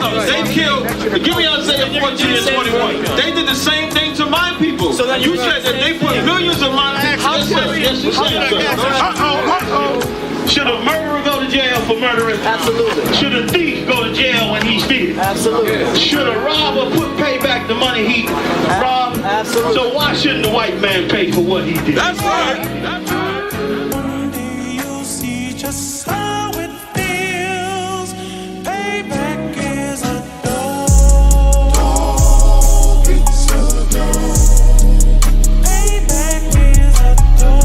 something. They killed, give me Isaiah 14 and 21. They did the same thing to my people. So you said that they put millions of my people. Yes, you said Should a murderer go to jail for murdering? Absolutely. Should a thief go to jail when he steals? Absolutely. Should a robber pay back the money he robbed? Absolutely. So why shouldn't the white man pay for what he did? That's right. That's right. You'll see just how it feels. Payback is a dog. It's a dog. Payback is a dog.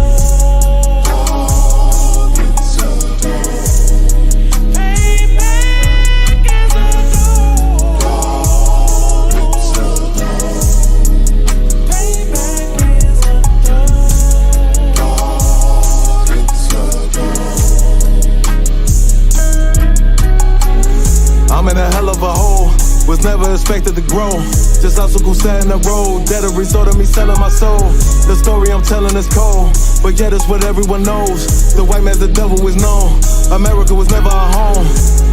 I'm in a hell of a hole, was never expected to grow. Just obstacle set in the road, that a result of me selling my soul. The story I'm telling is cold, but yet it's what everyone knows. The white man's the devil is known. America was never a home,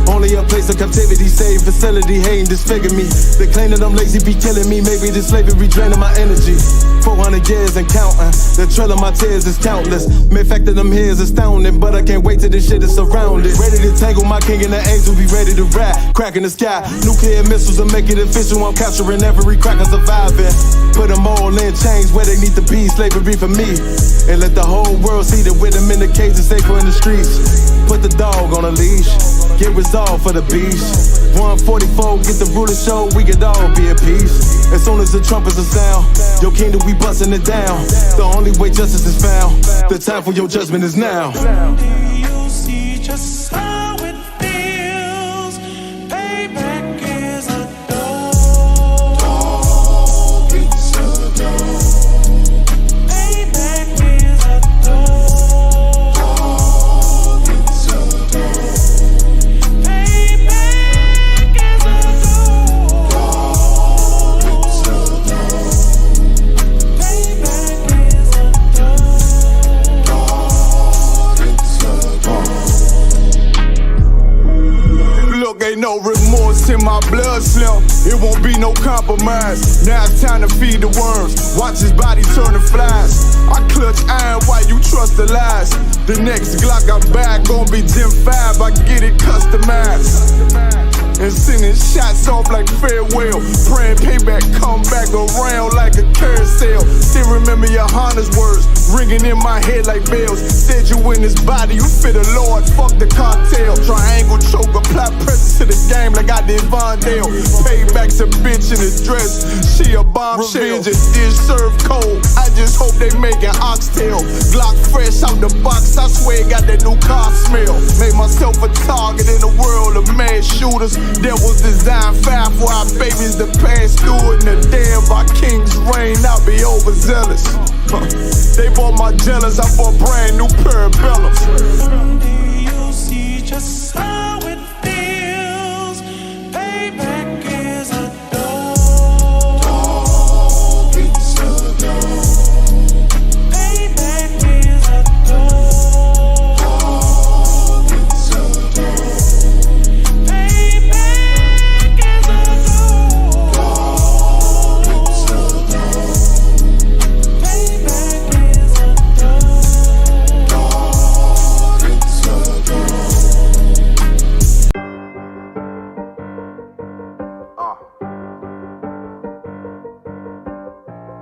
only a place of captivity, safe facility, hating, disfigure me. They claim that I'm lazy, be killing me. Maybe this slavery draining my energy. 400 years and counting, the trail of my tears is countless. Main fact that I'm here is astounding, but I can't wait till this shit is surrounded. Ready to tangle my king and the angel, be ready to rap. Crack in the sky, nuclear missiles will make it official. I'm capturing every cracker surviving. Put them all in chains where they need to be, slavery for me. And let the whole world see that with them in the cage is safer in the streets. Put the dog on a leash, get resolved for the beast. 144, get the ruler show, we could all be at peace. As soon as the trumpets are sound, your kingdom we busting it down. The only way justice is found, the time for your judgment is now. You'll see just how it feels. Payback is a dog. Dog, it's a dog. Payback is a dog. Dog, it's a dog. Payback is a dog. Dog, it's a dog. Payback is a dog. Dog, it's a dog. Look, ain't no remorse in my blood slim. It won't be no compromise. Now it's time to feed the worms. Watch his body turn to flies. I clutch iron while you trust the lies. The next Glock I'm back gon' be Gen 5. I get it customized. And sending shots off like farewell. Praying payback come back around like a carousel. Still remember your Honda's words ringing in my head like bells. Said you in this body, you fit the Lord, fuck the cartel. Triangle choke, apply pressure to the game like I did Vondale. Payback's a bitch in a dress, she a bombshell. Revenge is served cold, I just hope they making oxtail. Glock fresh out the box, I swear it got that new car smell. Made myself a target in a world of mad shooters. That was designed fire for our babies to pass through. And the day of our king's reign, I'll be overzealous. They bought my jealous, I bought brand new parabellums. You'll see just how it feels. Payback is a dog. Dog, it's a dog. Payback is a dog. Dog, it's a dog. Payback is a dog. Dog, it's a dog. Payback is a dog. Dog, it's a dog.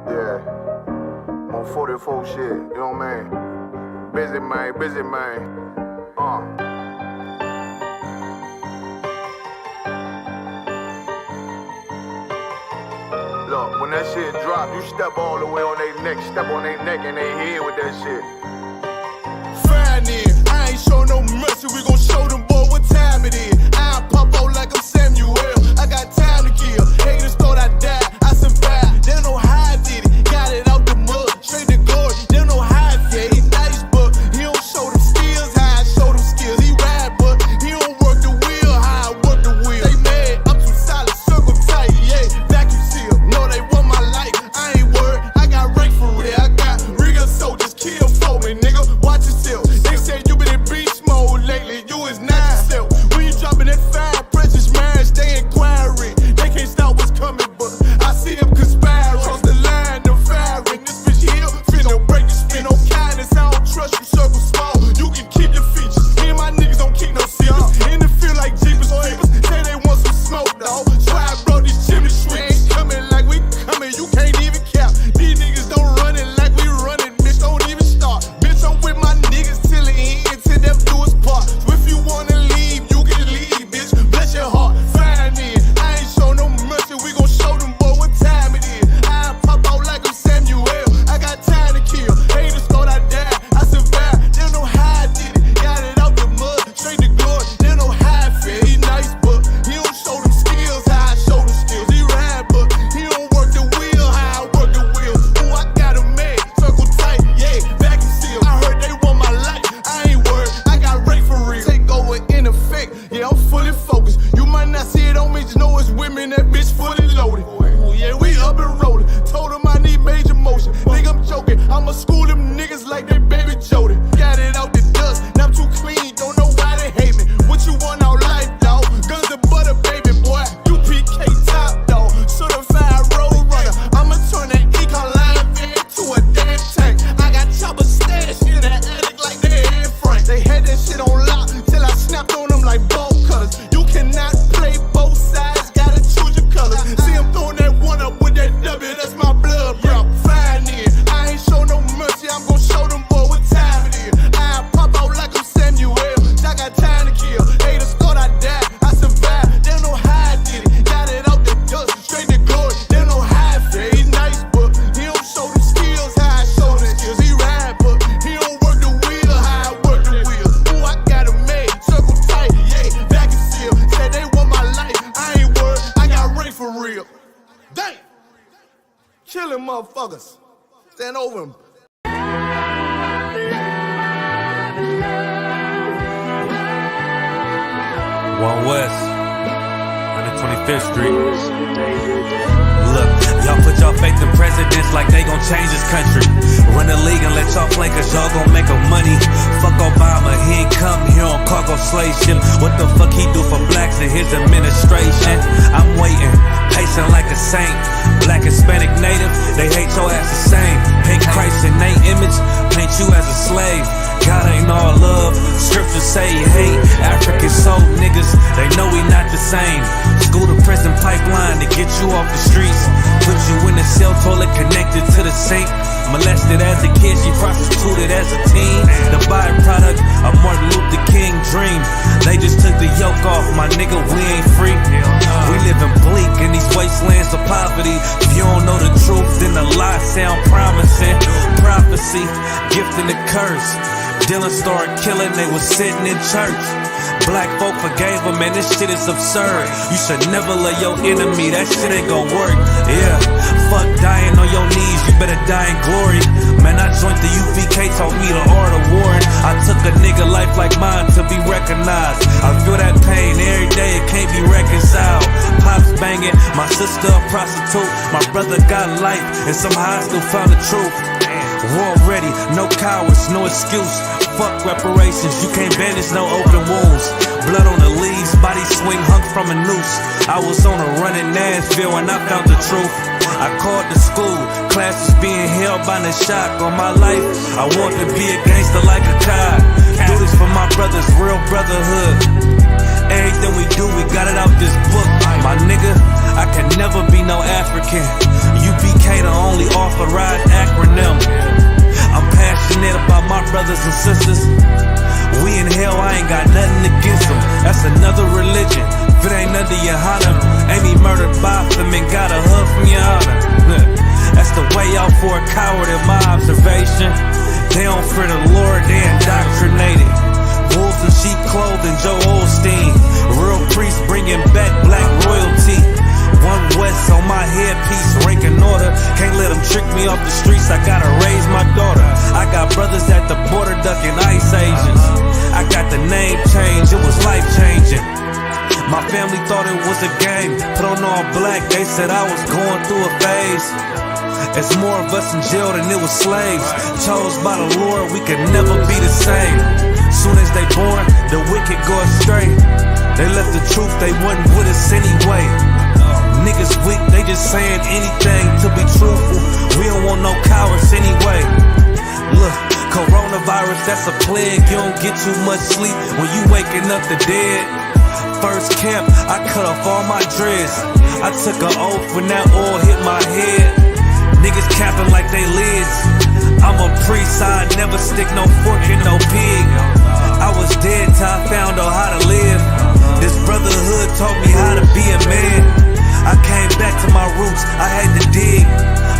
Yeah, on 44 shit, you know what I mean? Busy man, busy man. Look, when that shit drop, you step all the way on their neck, step on their neck and they head with that shit. Fine then, I ain't show no mercy, we gon' show them boy what time it is. I pop out like I'm Samuel, I got time to kill. Haters thought I died, I survived. They don't know how I did it, got it out the mud, straight to glory. They don't know how I feel, he nice but he don't show them skills, how I show them skills. He ride but he don't work the wheel, how I work the wheel. They mad, I'm too solid, circle tight, yeah, vacuum seal. No, they want my life, I ain't worried, I got rank for real. I got real soldiers, kill for me, nigga, watch yourself. They say you been in beast mode lately, you is not I don't trust you, circle small. You can keep your features. Me and my niggas don't keep no secrets. In the field like Jeepers Creepers. Say they want some smoke, dawg. Try I brought these chimney sweeps. Coming like we coming, you can't even cap. These niggas don't run it like we run it, bitch. Don't even start. Bitch, I'm with my niggas till the end, till them do us part. So if you wanna leave, you can leave, bitch. Bless your heart, fine in. I ain't show no mercy, we gon' show them boy what time it is. I pop out like I'm Samuel. I got time to kill. Haters thought I died, I survived. They don't know how I did it. Got it out the mud, straight to glory. They don't know how I feel. He nice, but he don't show them skills how I show them skills. He ride, but he don't work the wheel how I work the wheel. Ooh, I got a man, circle tight, yeah, vacuum seal. I heard they want my life, I ain't worried. I got Ray for real. Take over in effect, yeah, I'm fully focused. You might not see it on me, just know it's women, that bitch fully loaded. Ooh, yeah, we up and rolling. Told him I need major motion. Think I'm joking, I'ma school them niggas like they baby Jody. Got it out the dust, now I'm too clean, don't know why they hate me. What you want out life, dawg? Guns and butter, baby boy. You PK top, dawg. Certified road runner. I'ma turn that econ line van to a damn tank. I got choppers stashed in that attic like they Anne Frank. They had that shit on lock till I snapped on them like bolt cutters. You cannot play both sides, gotta choose your colors. See him throwing that one up with that W, that's my blood, bro. Fine in. I ain't show no mercy, I'm gon' show them boy what time it is. I pop out like I'm Samuel. I got time to kill. Haters thought I died, I survived. They don't know how I did it. Got it out the dust, straight to glory. They don't know how I feel. He nice, but he don't show them skills how I show them skills. He ride, but he don't work the wheel how I work the wheel. Ooh, I got a made, circle tight, yeah, vacuum seal. Said they want my life, I ain't worried. I got Ray for real. Dang! Chillin' motherfuckers. Stand over him. One West, 125th Street. Look, y'all put y'all faith in presidents like they gon' change this country. Run the league and let y'all play cause y'all gon' make a money. Fuck Obama, he ain't come here on cargo slave ship. What the fuck he do for blacks in his administration? I'm waiting, patient like a saint. Black, Hispanic, Native, they hate your ass the same. Paint Christ in their image, paint you as a slave. God ain't all love, scriptures say he hate. African soul niggas, they know we not the same. School to prison pipeline to get you off the streets. Put you in a cell toilet connected to the sink. Molested as a kid, she prostituted as a teen. The byproduct of Martin Luther King dream. They just took the yoke off, my nigga, we ain't free. We living bleak in these wastelands of poverty. If you don't know the truth, then the lies sound promising. Prophecy, gift and a curse. Dylan started killing, they was sitting in church. Black folk forgave him, man, this shit is absurd. You should never love your enemy, that shit ain't gon' work. Yeah, fuck dying on your knees, you better die in glory. Man, I joined the UPK, taught me the art of warring. I took a nigga life like mine to be recognized. I feel that pain every day, it can't be reconciled. Pops banging, my sister a prostitute. My brother got life, and somehow I still found the truth. War ready, no cowards, no excuse. Fuck reparations, you can't bandage no open wounds. Blood on the leaves, body swing hung from a noose. I was on a run in Nashville and I found the truth. I called the school, classes being held by the shock on my life. I want to be a gangster like a cop. Do this for my brothers, real brotherhood. Everything we do, we got it out this book. My nigga, I can never be no African. UPK the only authorized acronym. I'm passionate about my brothers and sisters. We in hell, I ain't got nothing against them. That's another religion. If it ain't under your honor, Amy murdered Botham and got a hug from your honor. That's the way out for a coward in my observation. They don't fear the Lord, they indoctrinated. Wolves in sheep clothing, Joe Osteen. Real priests bringing back black royalty. One West on my headpiece, ranking order. Can't let them trick me off the streets, I gotta raise my daughter. I got brothers at the border ducking ICE agents. I got the name change, it was life changing. My family thought it was a game, put on all black, they said I was going through a phase. It's more of us in jail than it was slaves. Chose by the Lord, we could never be the same. Soon as they born, the wicked go astray. They left the truth, they wasn't with us anyway. Niggas weak, they just saying anything to be truthful. We don't want no cowards anyway. Look, Coronavirus, that's a plague. You don't get too much sleep when you waking up the dead. First camp, I cut off all my dreads. I took an oath when that oil hit my head. Niggas capping like they lids. I'm a priest, I never stick no fork in no pig. I was dead till I found out how to live. This brotherhood taught me how to be a man. I came back to my roots, I had to dig.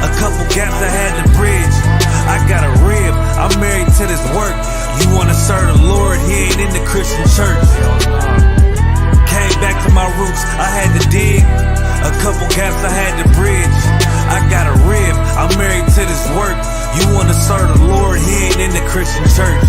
A couple gaps I had to bridge. I got a rib, I'm married to this work. You wanna serve the Lord, he ain't in the Christian church. Came back to my roots, I had to dig. A couple gaps I had to bridge. I got a rib, I'm married to this work. You wanna serve the Lord, he ain't in the Christian church.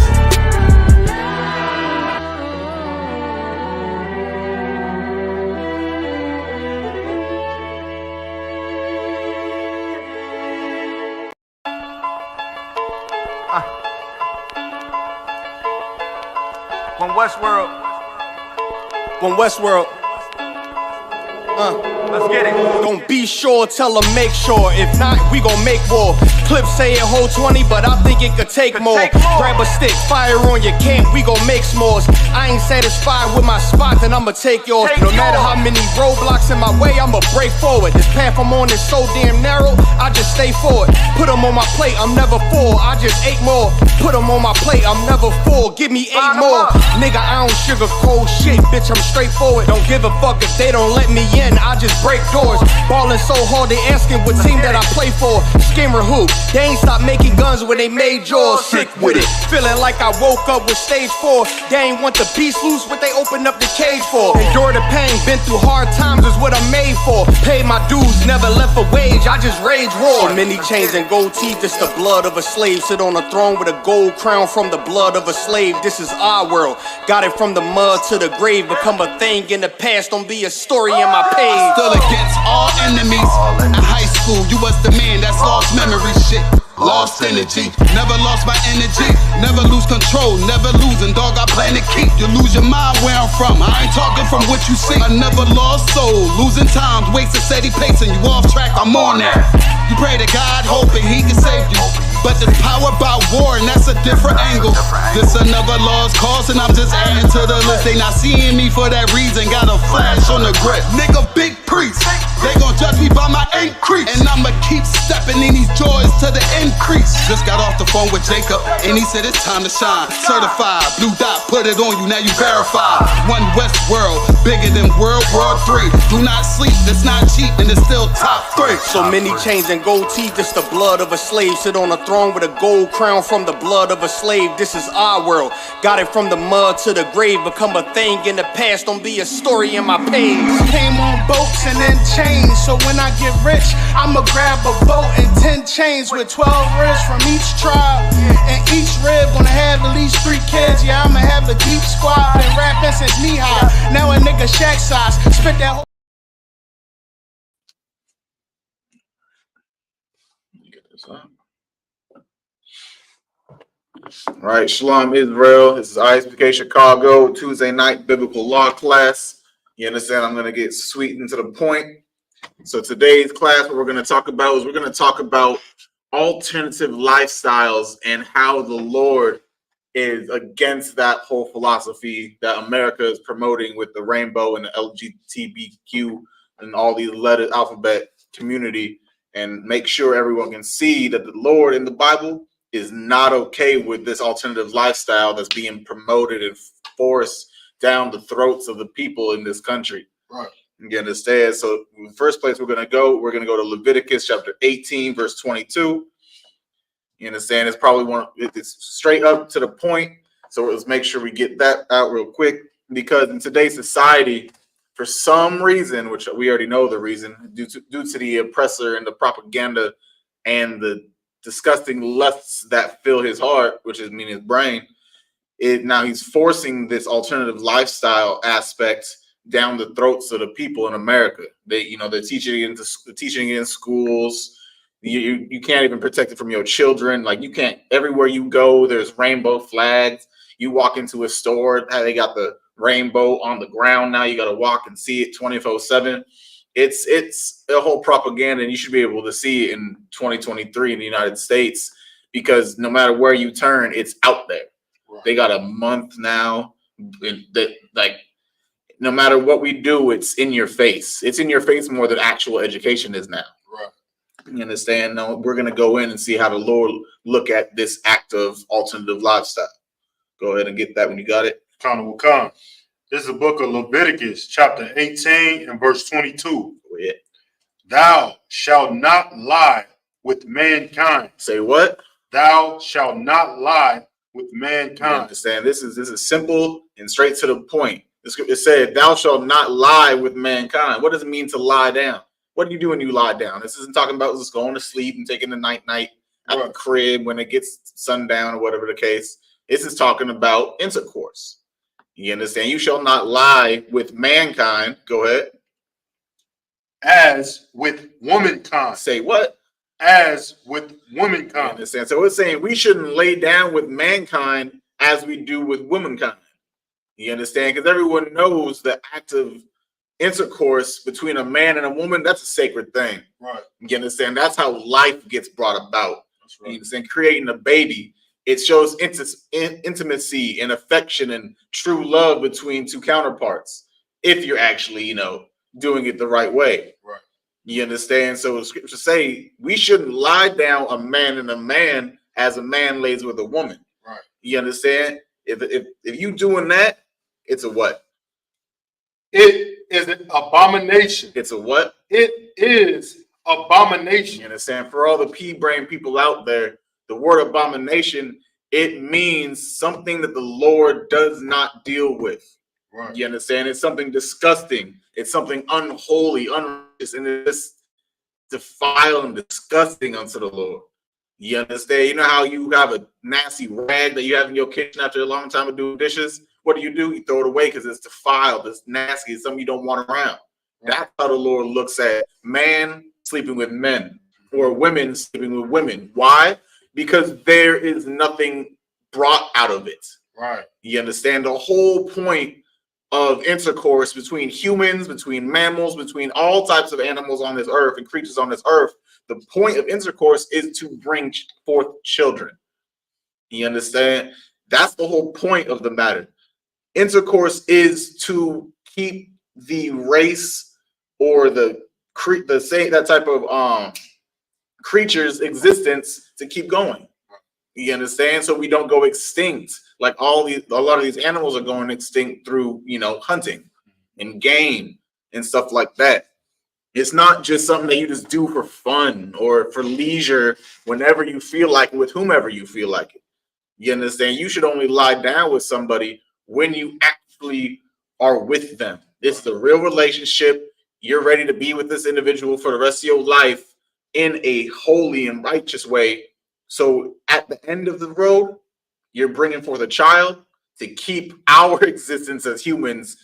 Westworld. Let's get it. Don't be sure, tell them make sure. If not, we gon' make war. Clips say it hold 20, but I think it could take more. Grab a stick, fire on your camp, we gon' make s'mores. I ain't satisfied with my spot, then I'ma take yours. No matter how many roadblocks in my way, I'ma break forward. This path I'm on is so damn narrow, I just stay forward. Put them on my plate, I'm never full, I just ate more. Put them on my plate, I'm never full, give me 8 more. Nigga, I don't sugarcoat shit, bitch, I'm straightforward. Don't give a fuck if they don't let me in, I just break doors. Ballin' so hard, they asking what team that I play for. Skimmer who? They ain't stopped making guns when they made yours. Sick with it, feeling like I woke up with stage 4. They ain't want the peace loose, what they opened up the cage for. Endure the pain, been through hard times is what I'm made for. Paid my dues, never left a wage, I just rage war. So many chains and gold teeth, it's the blood of a slave. Sit on a throne with a gold crown from the blood of a slave. This is our world, got it from the mud to the grave. Become a thing in the past, don't be a story in my page. Still against all enemies. In high school, you was the man that's lost memory shit. Lost energy, never lost my energy. Never lose control, never losing, dog, I plan to keep. You lose your mind where I'm from, I ain't talking from what you see. I never lost soul, losing times, wasting steady pacing. You off track, I'm on that. You pray to God, hoping he can save you. But there's power about war, and that's a different angle. This another lost cause, and I'm just adding to the list. They not seeing me for that reason, got a flash on the grip. Nigga, big priest, they gon' judge me by my increase. And I'ma keep stepping in these joys to the increase. Just got off the phone with Jacob, and he said it's time to shine. Certified, blue dot, put it on you, now you verified. One West world, bigger than World War III. Do not sleep, it's not cheap, and it's still top 3. So many chains and gold teeth, it's the blood of a slave. Sit on a throne with a gold crown from the blood of a slave. This is our world, got it from the mud to the grave. Become a thing in the past, don't be a story in my page. Came on boats and then chains, so when I get rich, I'ma grab a boat and 10 chains with 12 ribs from each tribe. And each rib gonna have at least 3 kids. Yeah, I'ma have a deep squad. Been rapping since knee high, now a nigga shack size. Spit that whole All right, Shalom Israel. This is Isupk Chicago, Tuesday night biblical law class. You understand? I'm going to get sweet and to the point. So today's class, what we're going to talk about is we're going to talk about alternative lifestyles and how the Lord is against that whole philosophy that America is promoting with the rainbow and the LGBTQ and all these letter alphabet community, and make sure everyone can see that the Lord in the Bible is not okay with this alternative lifestyle that's being promoted and forced down the throats of the people in this country. Right. You understand? So in the first place we're going to go to Leviticus chapter 18, verse 22. You understand? It's probably it's straight up to the point. So let's make sure we get that out real quick, because in today's society, for some reason, which we already know the reason, due to the oppressor and the propaganda and the disgusting lusts that fill his heart, which is meaning his brain, now he's forcing this alternative lifestyle aspect down the throats of the people in America. They're teaching it in schools. You can't even protect it from your children. Like, you can't. Everywhere you go, there's rainbow flags. You walk into a store, they got the rainbow on the ground. Now you got to walk and see it 24/7. It's a whole propaganda, and you should be able to see it in 2023 in the United States. because no matter where you turn, it's out there. Right. They got a month now that, like, no matter what we do, it's in your face. It's in your face more than actual education is now. Right. You understand? No, we're going to go in and see how the Lord look at this act of alternative lifestyle. Go ahead and get that when you got it. Connor will come. This is the book of Leviticus, chapter 18 and verse 22. Go ahead. Thou shalt not lie with mankind. Say what? Thou shalt not lie with mankind. You understand? This is simple and straight to the point. It said, thou shalt not lie with mankind. What does it mean to lie down? What do you do when you lie down? This isn't talking about just going to sleep and taking the night at the crib when it gets sundown or whatever the case. This is talking about intercourse. You understand? You shall not lie with mankind. Go ahead. As with womankind. Say what? As with womankind. You understand? So it's saying we shouldn't lay down with mankind as we do with womankind. You understand? Because everyone knows the act of intercourse between a man and a woman, that's a sacred thing. Right. You understand? That's how life gets brought about. That's right. You understand? Creating a baby, it shows intimacy and affection and true love between two counterparts. If you're actually, doing it the right way. Right. You understand? So the scriptures say we shouldn't lie down a man and a man as a man lays with a woman. Right. You understand? If you doing that, it's a what? It is an abomination. It's a what? It is abomination. You understand? For all the pea-brain people out there, the word abomination, it means something that the Lord does not deal with. Right. You understand? It's something disgusting. It's something unholy, unrighteous, and it's defiled and disgusting unto the Lord. You understand? You know how you have a nasty rag that you have in your kitchen after a long time of doing dishes? What do? You throw it away because it's defiled, it's nasty, it's something you don't want around. That's how the Lord looks at man sleeping with men or women sleeping with women. Why? Because there is nothing brought out of it. Right. You understand? The whole point of intercourse between humans, between mammals, between all types of animals on this earth and creatures on this earth, the point of intercourse is to bring forth children. You understand? That's the whole point of the matter. Intercourse is to keep the race or that type of creature's existence to keep going. You understand? So we don't go extinct. Like a lot of these animals are going extinct through, hunting and game and stuff like that. It's not just something that you just do for fun or for leisure whenever you feel like it, with whomever you feel like it. You understand? You should only lie down with somebody when you actually are with them. It's the real relationship. You're ready to be with this individual for the rest of your life in a holy and righteous way. So at the end of the road, you're bringing forth a child to keep our existence as humans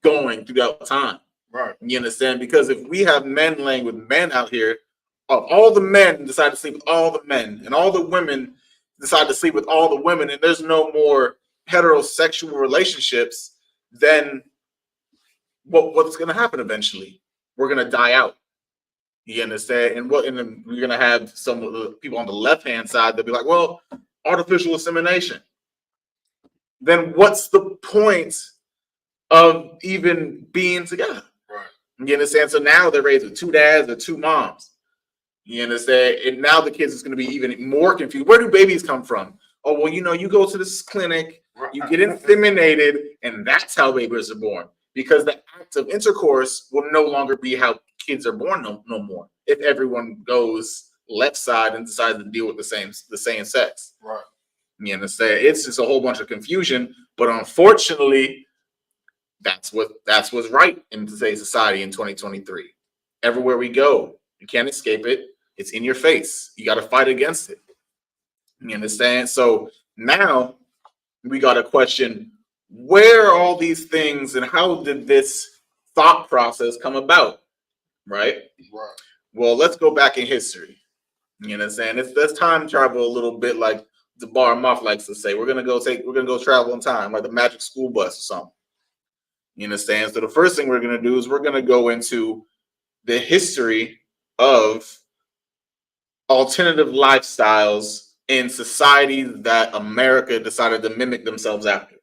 going throughout time. Right. You understand? Because if we have men laying with men out here, all the men decide to sleep with all the men, and all the women decide to sleep with all the women, and there's no more heterosexual relationships, then what's going to happen eventually? We're going to die out. You understand? And then we're going to have some of the people on the left-hand side, they'll be like, well, artificial insemination. Then what's the point of even being together? Right. You understand? So now they're raised with two dads or two moms. You understand? And now the kids is going to be even more confused. Where do babies come from? Oh, well, you go to this clinic, you get inseminated, and that's how babies are born. Because the act of intercourse will no longer be how kids are born no more. If everyone goes left side and decides to deal with the same sex. Right. You understand? It's just a whole bunch of confusion. But unfortunately, that's what's right in today's society in 2023. Everywhere we go, you can't escape it. It's in your face. You got to fight against it. You understand? So now we got to question, where are all these things and how did this thought process come about? Right? Right. Well, let's go back in history. You understand? Let's time travel a little bit, like the Bar Moff likes to say. We're gonna go travel in time, like the Magic School Bus or something. You understand? So the first thing we're gonna do is we're gonna go into the history of alternative lifestyles in societies that America decided to mimic themselves after.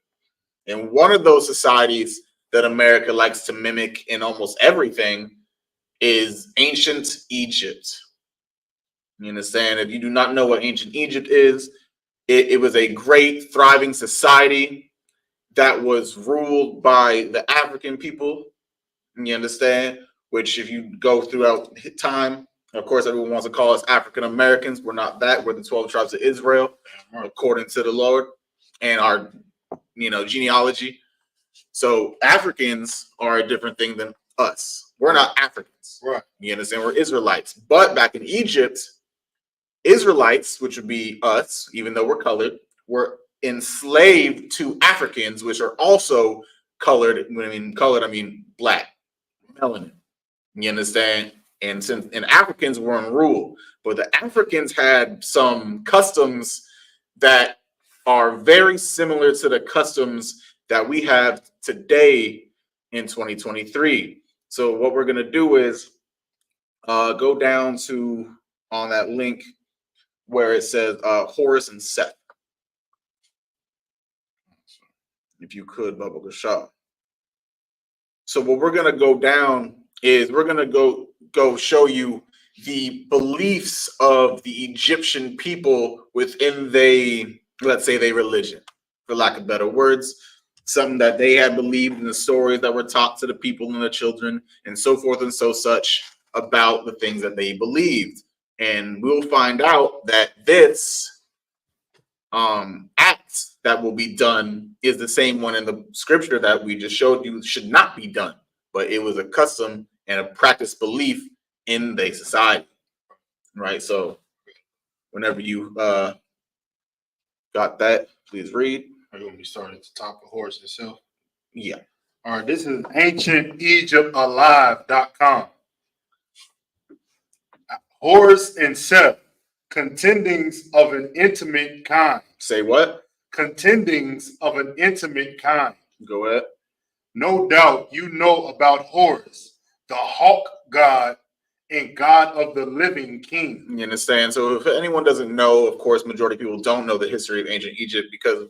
And one of those societies that America likes to mimic in almost everything is ancient Egypt. You understand? If you do not know what ancient Egypt is, it was a great, thriving society that was ruled by the African people. You understand? Which, if you go throughout time, of course, everyone wants to call us African Americans. We're not that. We're the 12 tribes of Israel, according to the Lord and our, genealogy. So Africans are a different thing than us. We're not Africans. Right. You understand? We're Israelites. But back in Egypt, Israelites, which would be us, even though we're colored, were enslaved to Africans, which are also colored. When I mean colored, I mean black, melanin. You understand? And Africans were in rule, but the Africans had some customs that are very similar to the customs that we have today in 2023. So what we're going to do is go down to on that link where it says Horus and Seth. If you could, Baba Gashah. So what we're going to go down is we're going to go show you the beliefs of the Egyptian people within let's say their religion, for lack of better words, something that they had believed in the stories that were taught to the people and the children and so forth and so such about the things that they believed. And we'll find out that this act that will be done is the same one in the scripture that we just showed you should not be done, but it was a custom and a practice belief in the society, right? So whenever you got that, please read. Are you going to be starting at the top of Horus itself? Yeah. All right, this is ancientegyptalive.com. Horus and Seth, contendings of an intimate kind. Say what? Contendings of an intimate kind. Go ahead. No doubt you know about Horus, the hawk god and god of the living king. You understand? So if anyone doesn't know, of course, majority of people don't know the history of ancient Egypt because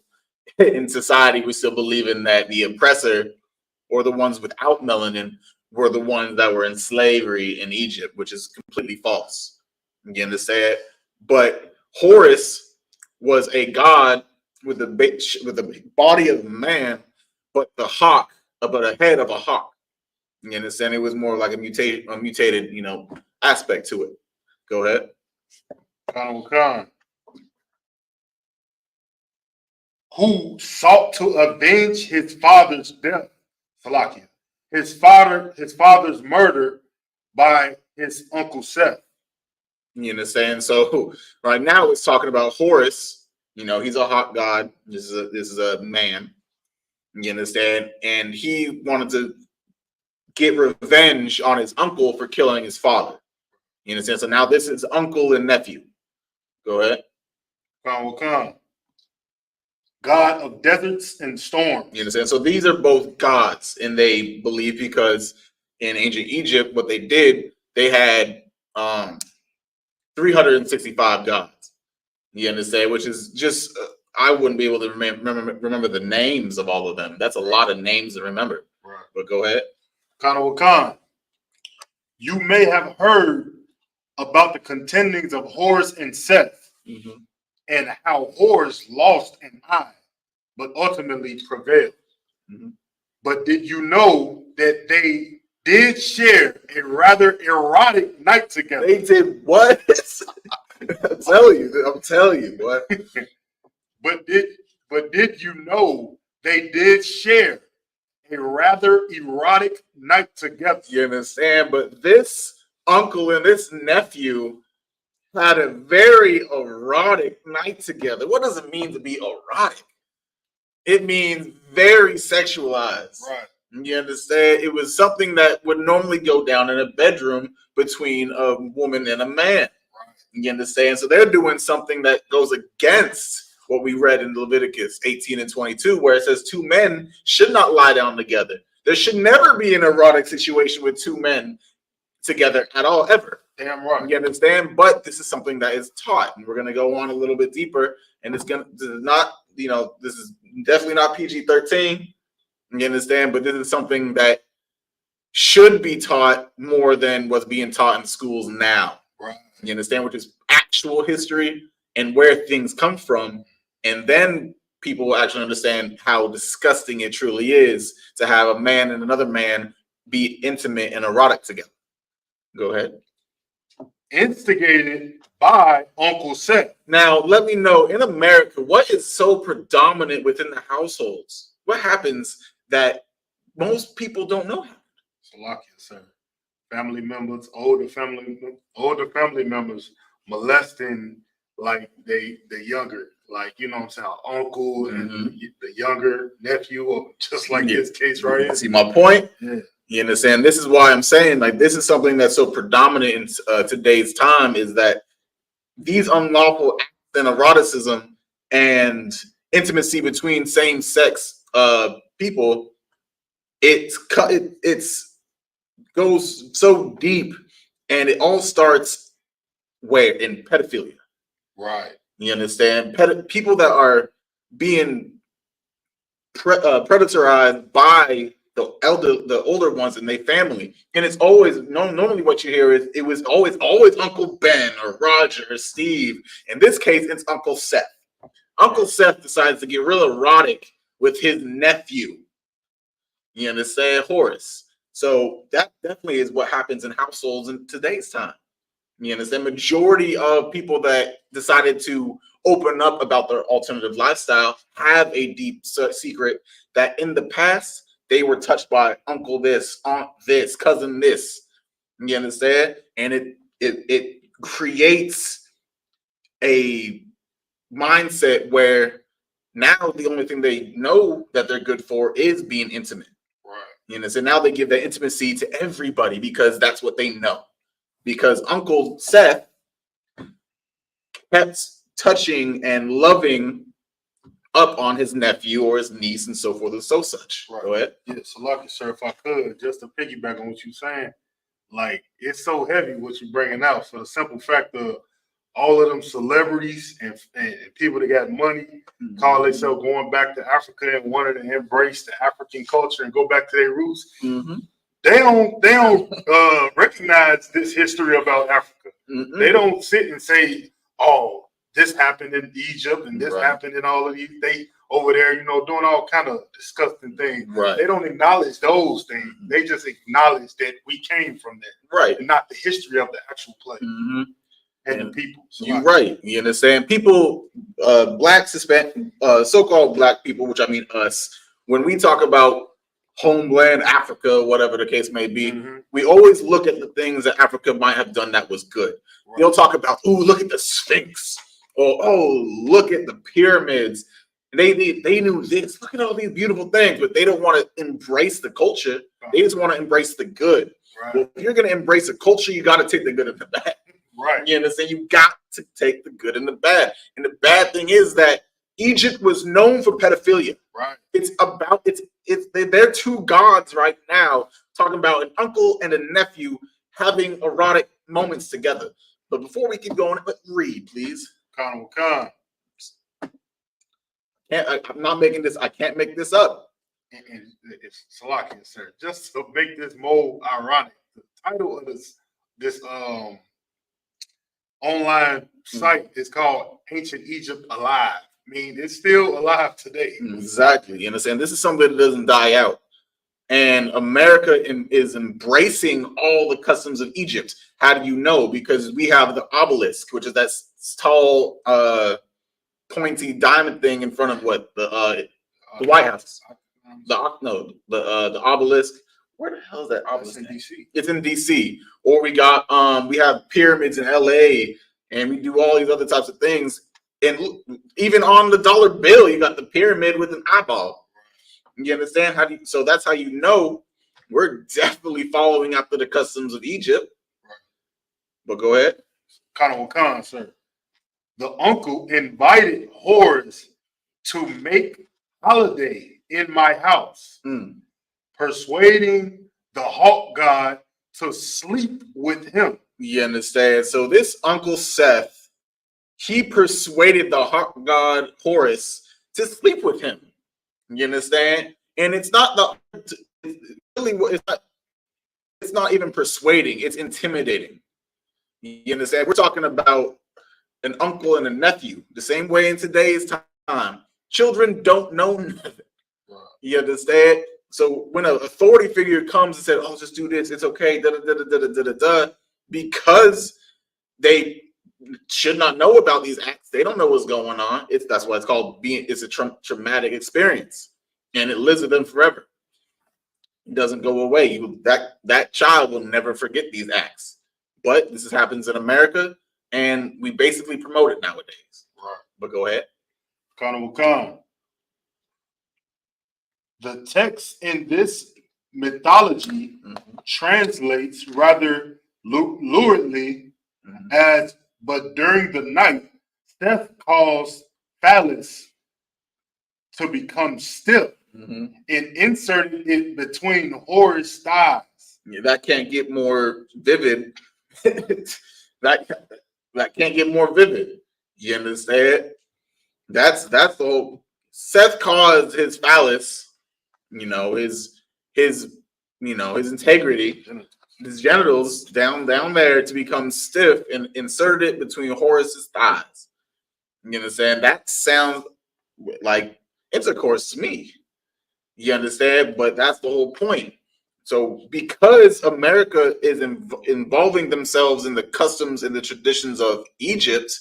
in society we still believe in that the oppressor or the ones without melanin were the ones that were in slavery in Egypt, which is completely false. You understand? But Horus was a god with the body of man, but the head of a hawk. You understand? It was more like a mutated, aspect to it. Go ahead. Khan. Who sought to avenge his father's death, Salakia. His father's murder by his uncle Seth. You understand? So right now it's talking about Horus. He's a hawk god. This is a man. You understand? And he wanted to get revenge on his uncle for killing his father. You understand? So now this is uncle and nephew. Go ahead. Khan. God of deserts and storms. You understand? So these are both gods, and they believe because in ancient Egypt, what they did, they had 365 gods. You understand? Which is just I wouldn't be able to remember the names of all of them. That's a lot of names to remember. Right. But go ahead. Khan. You may have heard about the contendings of Horus and Seth, and how Horus lost an eye, but ultimately prevailed. But did you know that they did share a rather erotic night together? They did what? I'm telling you, what? But did you know they did share a rather erotic night together? You understand? But this uncle and this nephew had a very erotic night together. What does it mean to be erotic? It means very sexualized. Right. You understand? It was something that would normally go down in a bedroom between a woman and a man. Right. You understand? So they're doing something that goes against what we read in Leviticus 18 and 22, where it says 2 men should not lie down together. There should never be an erotic situation with 2 men together at all, ever. Damn right. You understand? But this is something that is taught, and we're gonna go on a little bit deeper. And this is not, this is definitely not PG-13. You understand? But this is something that should be taught more than what's being taught in schools now. Right. You understand? Which is actual history and where things come from, and then people will actually understand how disgusting it truly is to have a man and another man be intimate and erotic together. Go ahead. Instigated by Uncle Seth. Now, let me know, in America, what is so predominant within the households? What happens that most people don't know? Salakia, sir. Family members, older family members molesting like the younger, like, you know what I'm saying, uncle and the younger nephew, or just like this case right here. See my point? Yeah. You understand? This is why I'm saying, like, this is something that's so predominant in today's time, is that these unlawful acts and eroticism and intimacy between same-sex people, it's goes so deep, and it all starts where? In pedophilia. Right. You understand? People that are being predatorized by the older ones in their family, and it's always normally what you hear is it was always Uncle Ben or Roger or Steve. In this case, it's Uncle Seth. Uncle Seth decides to get real erotic with his nephew. You understand? Horace. So that definitely is what happens in households in today's time. You understand? Majority of people that decided to open up about their alternative lifestyle have a deep secret that in the past they were touched by uncle this, aunt this, cousin this. You understand? And it creates a mindset where now the only thing they know that they're good for is being intimate. Right. You know, so now they give that intimacy to everybody because that's what they know. Because Uncle Seth kept touching and loving up on his nephew or his niece and so forth and so such. Right. Go ahead. Yeah, so lucky, sir, if I could, just to piggyback on what you're saying, like, it's so heavy what you're bringing out for the simple fact of all of them celebrities and people that got money call themselves going back to Africa and wanted to embrace the African culture and go back to their roots. They don't recognize this history about Africa. They don't sit and say, oh, this happened in Egypt and this happened in all of these. They over there, doing all kind of disgusting things. Right. They don't acknowledge those things. They just acknowledge that we came from that. Right. And not the history of the actual place and the people. So you're right. You understand? People, black, Hispanic, so-called black people, which I mean us, when we talk about homeland, Africa, whatever the case may be, we always look at the things that Africa might have done that was good. Right. They'll talk about, oh, look at the Sphinx, or oh, look at the pyramids. They knew this. Look at all these beautiful things, but they don't want to embrace the culture. They just want to embrace the good. Right. Well, if you're going to embrace a culture, you got to take the good and the bad. Right. You understand? You got to take the good and the bad. And the bad thing is that Egypt was known for pedophilia. Right. They're two gods right now talking about an uncle and a nephew having erotic moments together. But before we keep going, read, please. Khan. I'm not making this. I can't make this up. And it's Salakia, sir. Just to make this more ironic, the title of this online site is called Ancient Egypt Alive. I mean, it's still alive today. Exactly. You understand? This is something that doesn't die out. And America is embracing all the customs of Egypt. How do you know? Because we have the obelisk, which is that tall, pointy diamond thing in front of what the White House. The obelisk. Where the hell is that obelisk? It's in DC. It's in DC. Or we have pyramids in LA, and we do all these other types of things. And even on the dollar bill, you got the pyramid with an eyeball. You understand? So that's how you know we're definitely following after the customs of Egypt. Right. But go ahead. Khan, sir. The uncle invited Horus to make holiday in my house, persuading the hawk god to sleep with him. You understand? So this Uncle Seth, he persuaded the god Horus to sleep with him. You understand? And it's not it's not even persuading, it's intimidating. You understand? We're talking about an uncle and a nephew, the same way in today's time. Children don't know nothing. You understand? So when an authority figure comes and says, "Oh, just do this, it's okay," because they should not know about these acts. They don't know what's going on. That's why it's called it's a traumatic experience, and it lives with them forever. It doesn't go away. That child will never forget these acts. But this happens in America, and we basically promote it nowadays. Right. But go ahead. Khan. The text in this mythology translates rather luridly as, but during the night, Seth caused Phallus to become still and inserted it between Horus' thighs. Yeah, that can't get more vivid. that can't get more vivid. You understand? That's the whole. Seth caused his phallus, his integrity, his genitals down there to become stiff, and inserted it between Horus's thighs. You understand? That sounds like intercourse to me. You understand? But that's the whole point. So because America is involving themselves in the customs and the traditions of Egypt,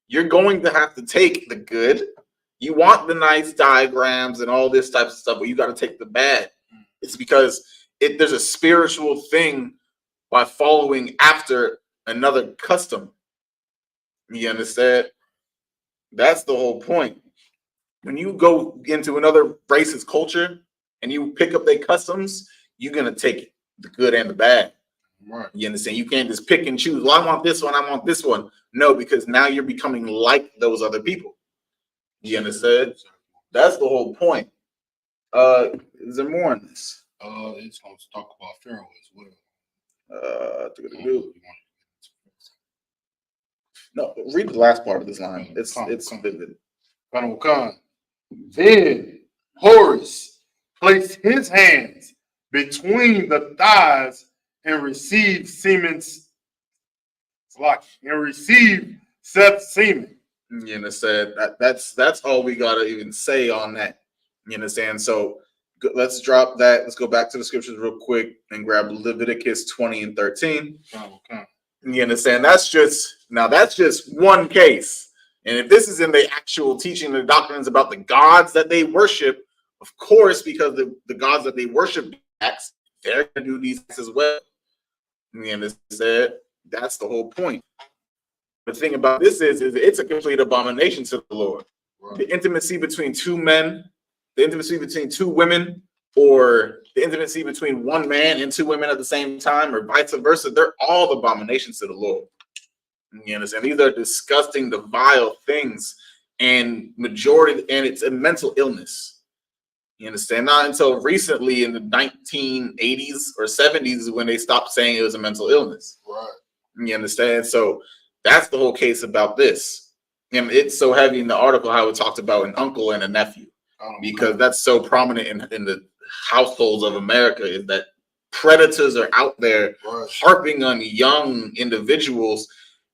you're going to have to take the good. You want the nice diagrams and all this type of stuff, but you got to take the bad. It's because there's a spiritual thing by following after another custom. You understand? That's the whole point. When you go into another race's culture and you pick up their customs, you're going to take it, the good and the bad. Right. You understand? You can't just pick and choose. Well, I want this one. I want this one. No, because now you're becoming like those other people. You understand? That's the whole point. Is there more on this? It's going to talk about Pharaoh as well. No, read the last part of this line. It's vivid. Khan. Then Horus placed his hands between the thighs and received Seth's semen. You understand? That's all we gotta even say on that. You understand? So let's drop that. Let's go back to the scriptures real quick and grab Leviticus 20 and 13. Okay. You understand? That's just one case. And if this is in the actual teaching, the doctrines about the gods that they worship, of course, because the gods that they worship acts, they're gonna do these acts as well. You understand? That's the whole point. The thing about this is it's a complete abomination to the Lord. Right. The intimacy between two men, the intimacy between two women, or the intimacy between one man and two women at the same time, or vice versa, they're all abominations to the Lord. You understand? These are disgusting, the vile things, and it's a mental illness. You understand? Not until recently in the 1980s or 70s is when they stopped saying it was a mental illness. Right. You understand? So that's the whole case about this. And it's so heavy in the article how it talked about an uncle and a nephew, because that's so prominent in the households of America, is that predators are out there harping on young individuals,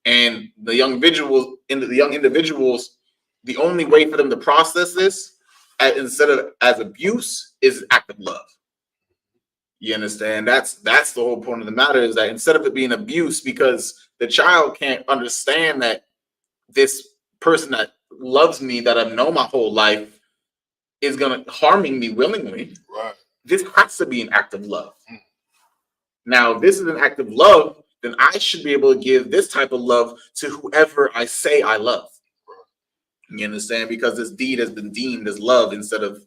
and the young individuals, the only way for them to process this instead of as abuse is act of love. You understand? That's the whole point of the matter, is that instead of it being abuse, because the child can't understand that this person that loves me, that I've known my whole life, is gonna harming me willingly. Right. This has to be an act of love. Now, if this is an act of love, then I should be able to give this type of love to whoever I say I love. You understand? Because this deed has been deemed as love instead of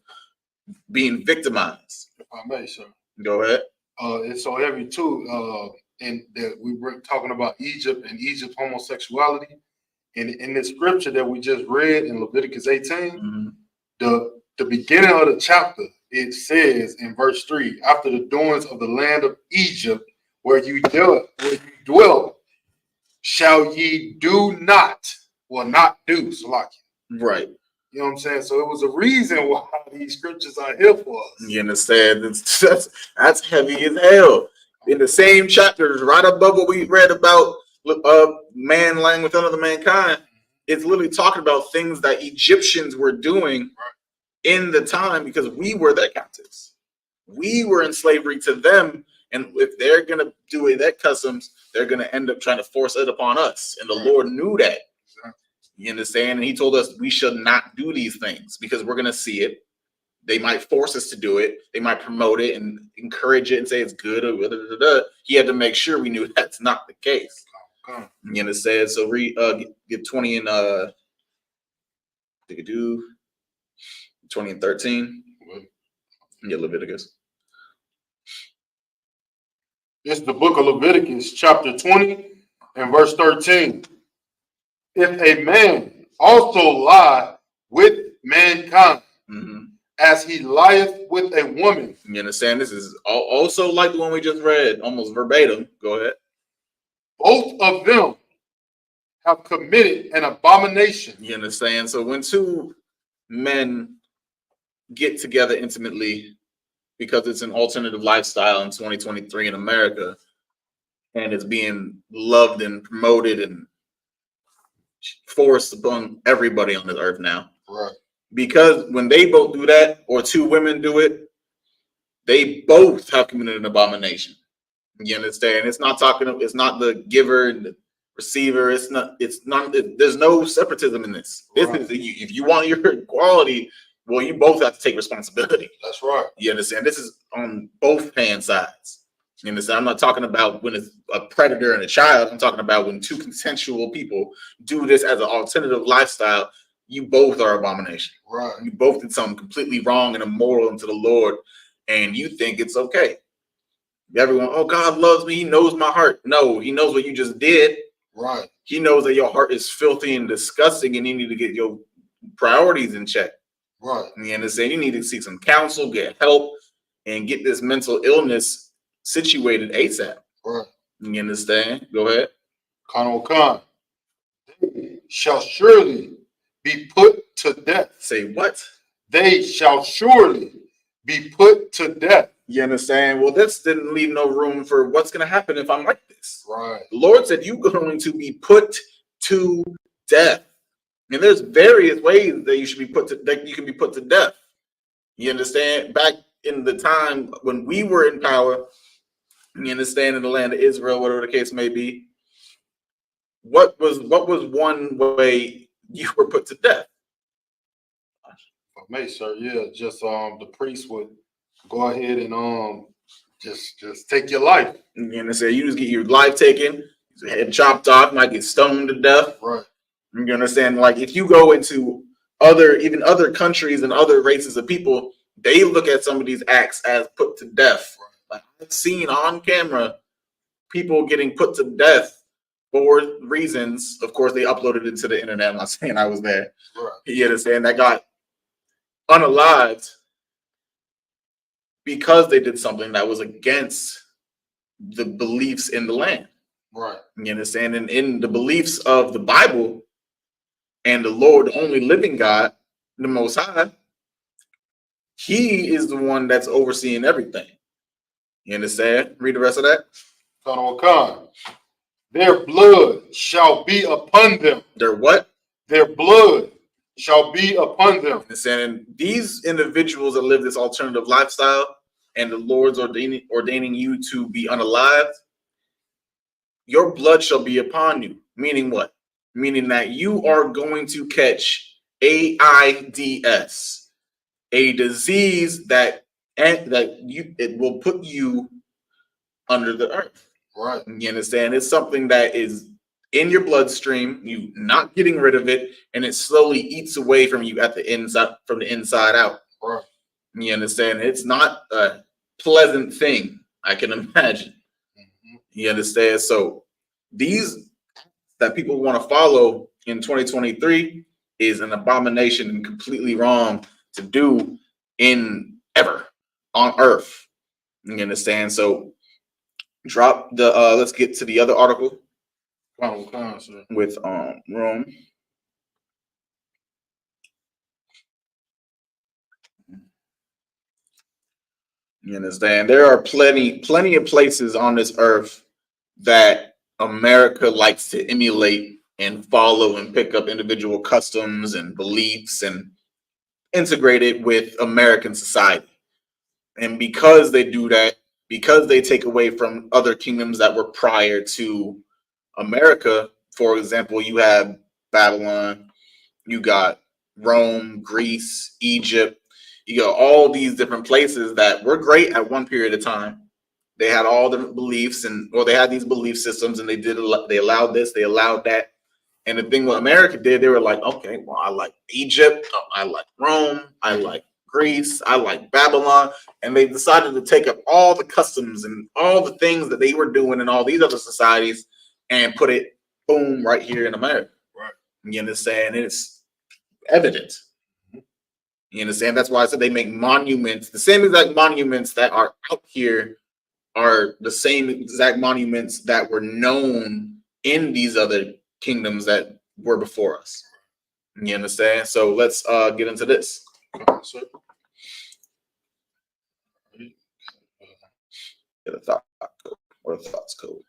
being victimized. If I may, sir. Go ahead. It's so heavy too. And that we were talking about Egypt and Egypt's homosexuality. And in the scripture that we just read in Leviticus 18, the beginning of the chapter, it says in verse 3, after the doings of the land of Egypt, where you dwelt, shall ye do not, well, not do, Salaki. Right. You know what I'm saying? So it was a reason why these scriptures are here for us. You understand? That's heavy as hell. In the same chapters, right above what we read about man lying with another mankind, it's literally talking about things that Egyptians were doing in the time because we were their captives. We were in slavery to them. And if they're going to do it, that customs, they're going to end up trying to force it upon us. And the Lord knew that. You understand? And he told us we should not do these things because we're going to see it. They might force us to do it. They might promote it and encourage it and say it's good. Or He had to make sure we knew that's not the case. You understand? So get 20 and 20 and 13. Yeah, Leviticus. It's the book of Leviticus, chapter 20 and verse 13. If a man also lie with mankind, as he lieth with a woman. You understand? This is also like the one we just read, almost verbatim. Go ahead. Both of them have committed an abomination. You understand? So when two men get together intimately, because it's an alternative lifestyle in 2023 in America, and it's being loved and promoted and forced upon everybody on this earth now. Right. Because when they both do that, or two women do it, they both have committed an abomination. You understand? It's not the giver and the receiver. It's not, there's no separatism in this. This is, if you want your equality, well, you both have to take responsibility. That's right. You understand? This is on both hand sides. You understand? I'm not talking about when it's a predator and a child. I'm talking about when two consensual people do this as an alternative lifestyle. You both are abomination. Right. You both did something completely wrong and immoral unto the Lord, and you think it's okay. Everyone, oh, God loves me. He knows my heart. No, he knows what you just did. Right. He knows that your heart is filthy and disgusting, and you need to get your priorities in check. Right. You understand? You need to seek some counsel, get help, and get this mental illness situated ASAP. Right. You understand? Go ahead. Khan. They shall surely be put to death. Say what? They shall surely be put to death. You understand? Well, this didn't leave no room for what's going to happen if I'm like this. Right. The Lord said you're going to be put to death. And there's various ways that you should be you can be put to death. You understand? Back in the time when we were in power, you understand, in the land of Israel, whatever the case may be, what was one way you were put to death? May, sir, yeah, just the priest would go ahead and just take your life. You understand? You just get your life taken, your head chopped off, might get stoned to death. Right. You understand? Like if you go into other countries and other races of people, they look at some of these acts as put to death. Right. Like I've seen on camera people getting put to death for reasons. Of course, they uploaded it to the internet. I'm not saying I was there. Right. You understand? That got unalived because they did something that was against the beliefs in the land. Right. You understand? And in the beliefs of the Bible and the Lord, the only living God, the Most High, He is the one that's overseeing everything. You understand? Read the rest of that. Khan. Their blood shall be upon them. Their what? Their blood shall be upon them. And these individuals that live this alternative lifestyle and the Lord's ordaining you to be unalived, your blood shall be upon you. Meaning what? Meaning that you are going to catch AIDS, a disease that it will put you under the earth. Right. You understand? It's something that is in your bloodstream, you not getting rid of it, and it slowly eats away from you at the inside, from the inside out. Right. You understand? It's not a pleasant thing, I can imagine. Mm-hmm. You understand? So these that people want to follow in 2023 is an abomination and completely wrong to do in ever on earth. You understand? So drop the let's get to the other article. with Rome. You understand? There are plenty of places on this earth that America likes to emulate and follow and pick up individual customs and beliefs and integrate it with American society. And because they do that, because they take away from other kingdoms that were prior to America, for example, you have Babylon, you got Rome, Greece, Egypt, you got all these different places that were great at one period of time. They had all the beliefs they had these belief systems, and they allowed this, they allowed that. And the thing what America did, they were like, okay, well, I like Egypt, I like Rome, I like Greece, I like Babylon. And they decided to take up all the customs and all the things that they were doing in all these other societies and put it, boom, right here in America. Right. You understand? It's evident. You understand? That's why I said they make monuments. The same exact monuments that are out here are the same exact monuments that were known in these other kingdoms that were before us. You understand? So let's get into this. Get a thought code or a thoughts code.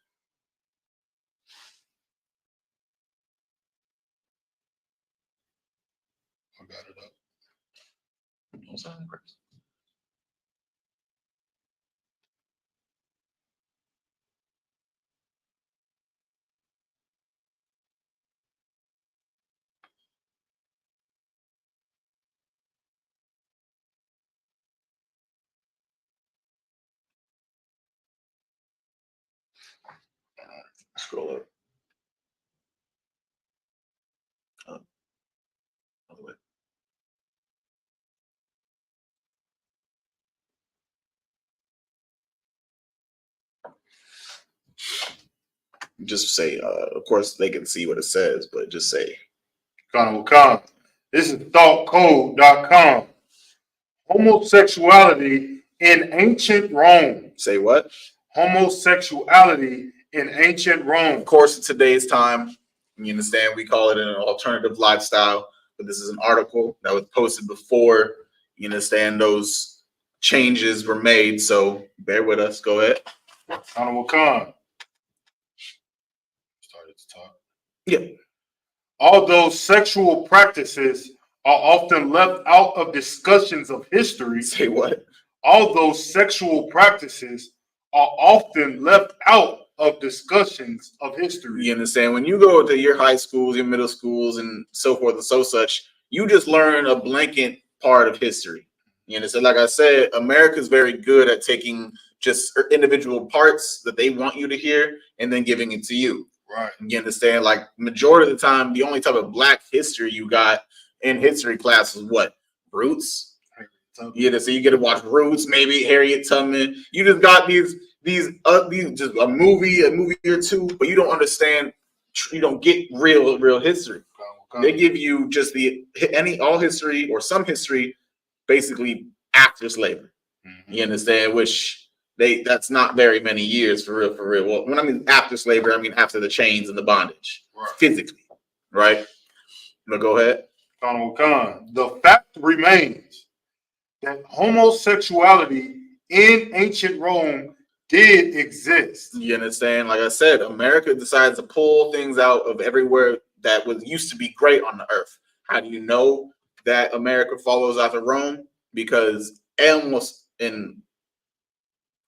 I got it up. No sound crazy. Scroll up. Other way. Just say, of course, they can see what it says, but just say. This is thoughtcode.com. Homosexuality in ancient Rome. Say what? Homosexuality in ancient Rome. Of course, in today's time, you understand, we call it an alternative lifestyle, but this is an article that was posted before, you understand, those changes were made. So bear with us. Go ahead. Honorable Khan. Start at the top. Yeah. Although sexual practices are often left out of discussions of history. Say what? Although sexual practices are often left out of discussions of history. You understand? When you go to your high schools, your middle schools, and so forth and so such, you just learn a blanket part of history. You understand? Like I said, America's very good at taking just individual parts that they want you to hear and then giving it to you. Right. You understand? Like majority of the time, the only type of black history you got in history class was what? Roots. Yeah, so you get to watch Roots, maybe Harriet Tubman. You just got these just a movie or two, but you don't understand. You don't get real history. They give you just all history or some history, basically after slavery. Mm-hmm. You understand? Which that's not very many years for real. Well, when I mean after slavery, I mean after the chains and the bondage, right. Physically, right? Now go ahead. Khan. The fact remains that homosexuality in ancient Rome did exist. You understand? Like I said, America decides to pull things out of everywhere that used to be great on the earth. How do you know that America follows after Rome? Because almost in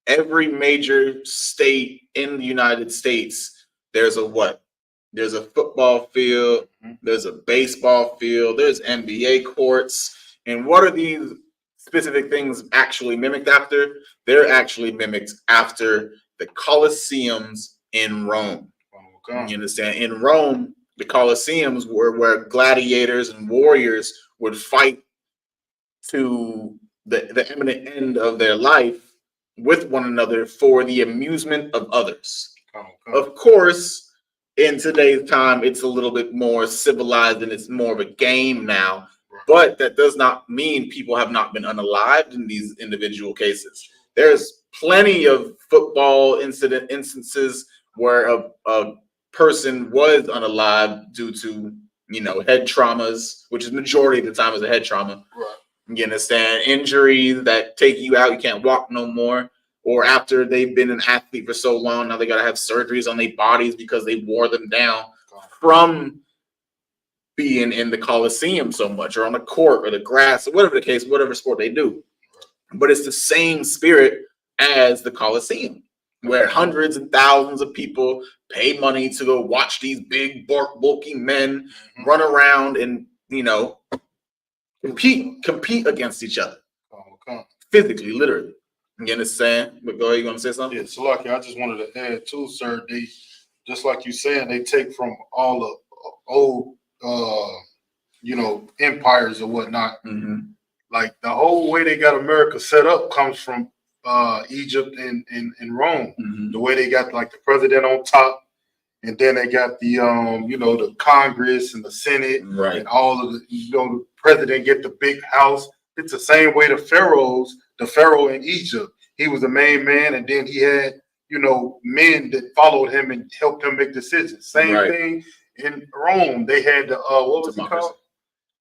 every major state in the United States, there's a what? There's a football field, there's a baseball field, there's NBA courts. And what are these specific things actually mimicked after? They're actually mimicked after the Colosseums in Rome. You understand? In Rome, the Colosseums were where gladiators and warriors would fight to the imminent end of their life with one another for the amusement of others. Of course, in today's time, it's a little bit more civilized and it's more of a game now. But that does not mean people have not been unalived in these individual cases. There's plenty of football instances where a person was unalive due to, you know, head traumas, which is majority of the time is a head trauma. Right. You understand? Injuries that take you out, you can't walk no more. Or after they've been an athlete for so long, now they got to have surgeries on their bodies because they wore them down from being in the Coliseum so much, or on the court or the grass, or whatever the case, whatever sport they do. But it's the same spirit as the Coliseum, where hundreds and thousands of people pay money to go watch these big, bulky men run around and, you know, compete against each other. Physically, literally. You understand? But go ahead, you want to say something? Yeah, so lucky. I just wanted to add too, sir. They, just like you saying, they take from all the old, you know, empires or whatnot. Like the whole way they got America set up comes from Egypt and Rome. The way they got like the president on top, and then they got the you know, the Congress and the Senate, and all of the, you know, the president get the big house. It's the same way the Pharaoh in Egypt. He was the main man, and then he had, you know, men that followed him and helped him make decisions. Same thing in Rome. They had the what was it called?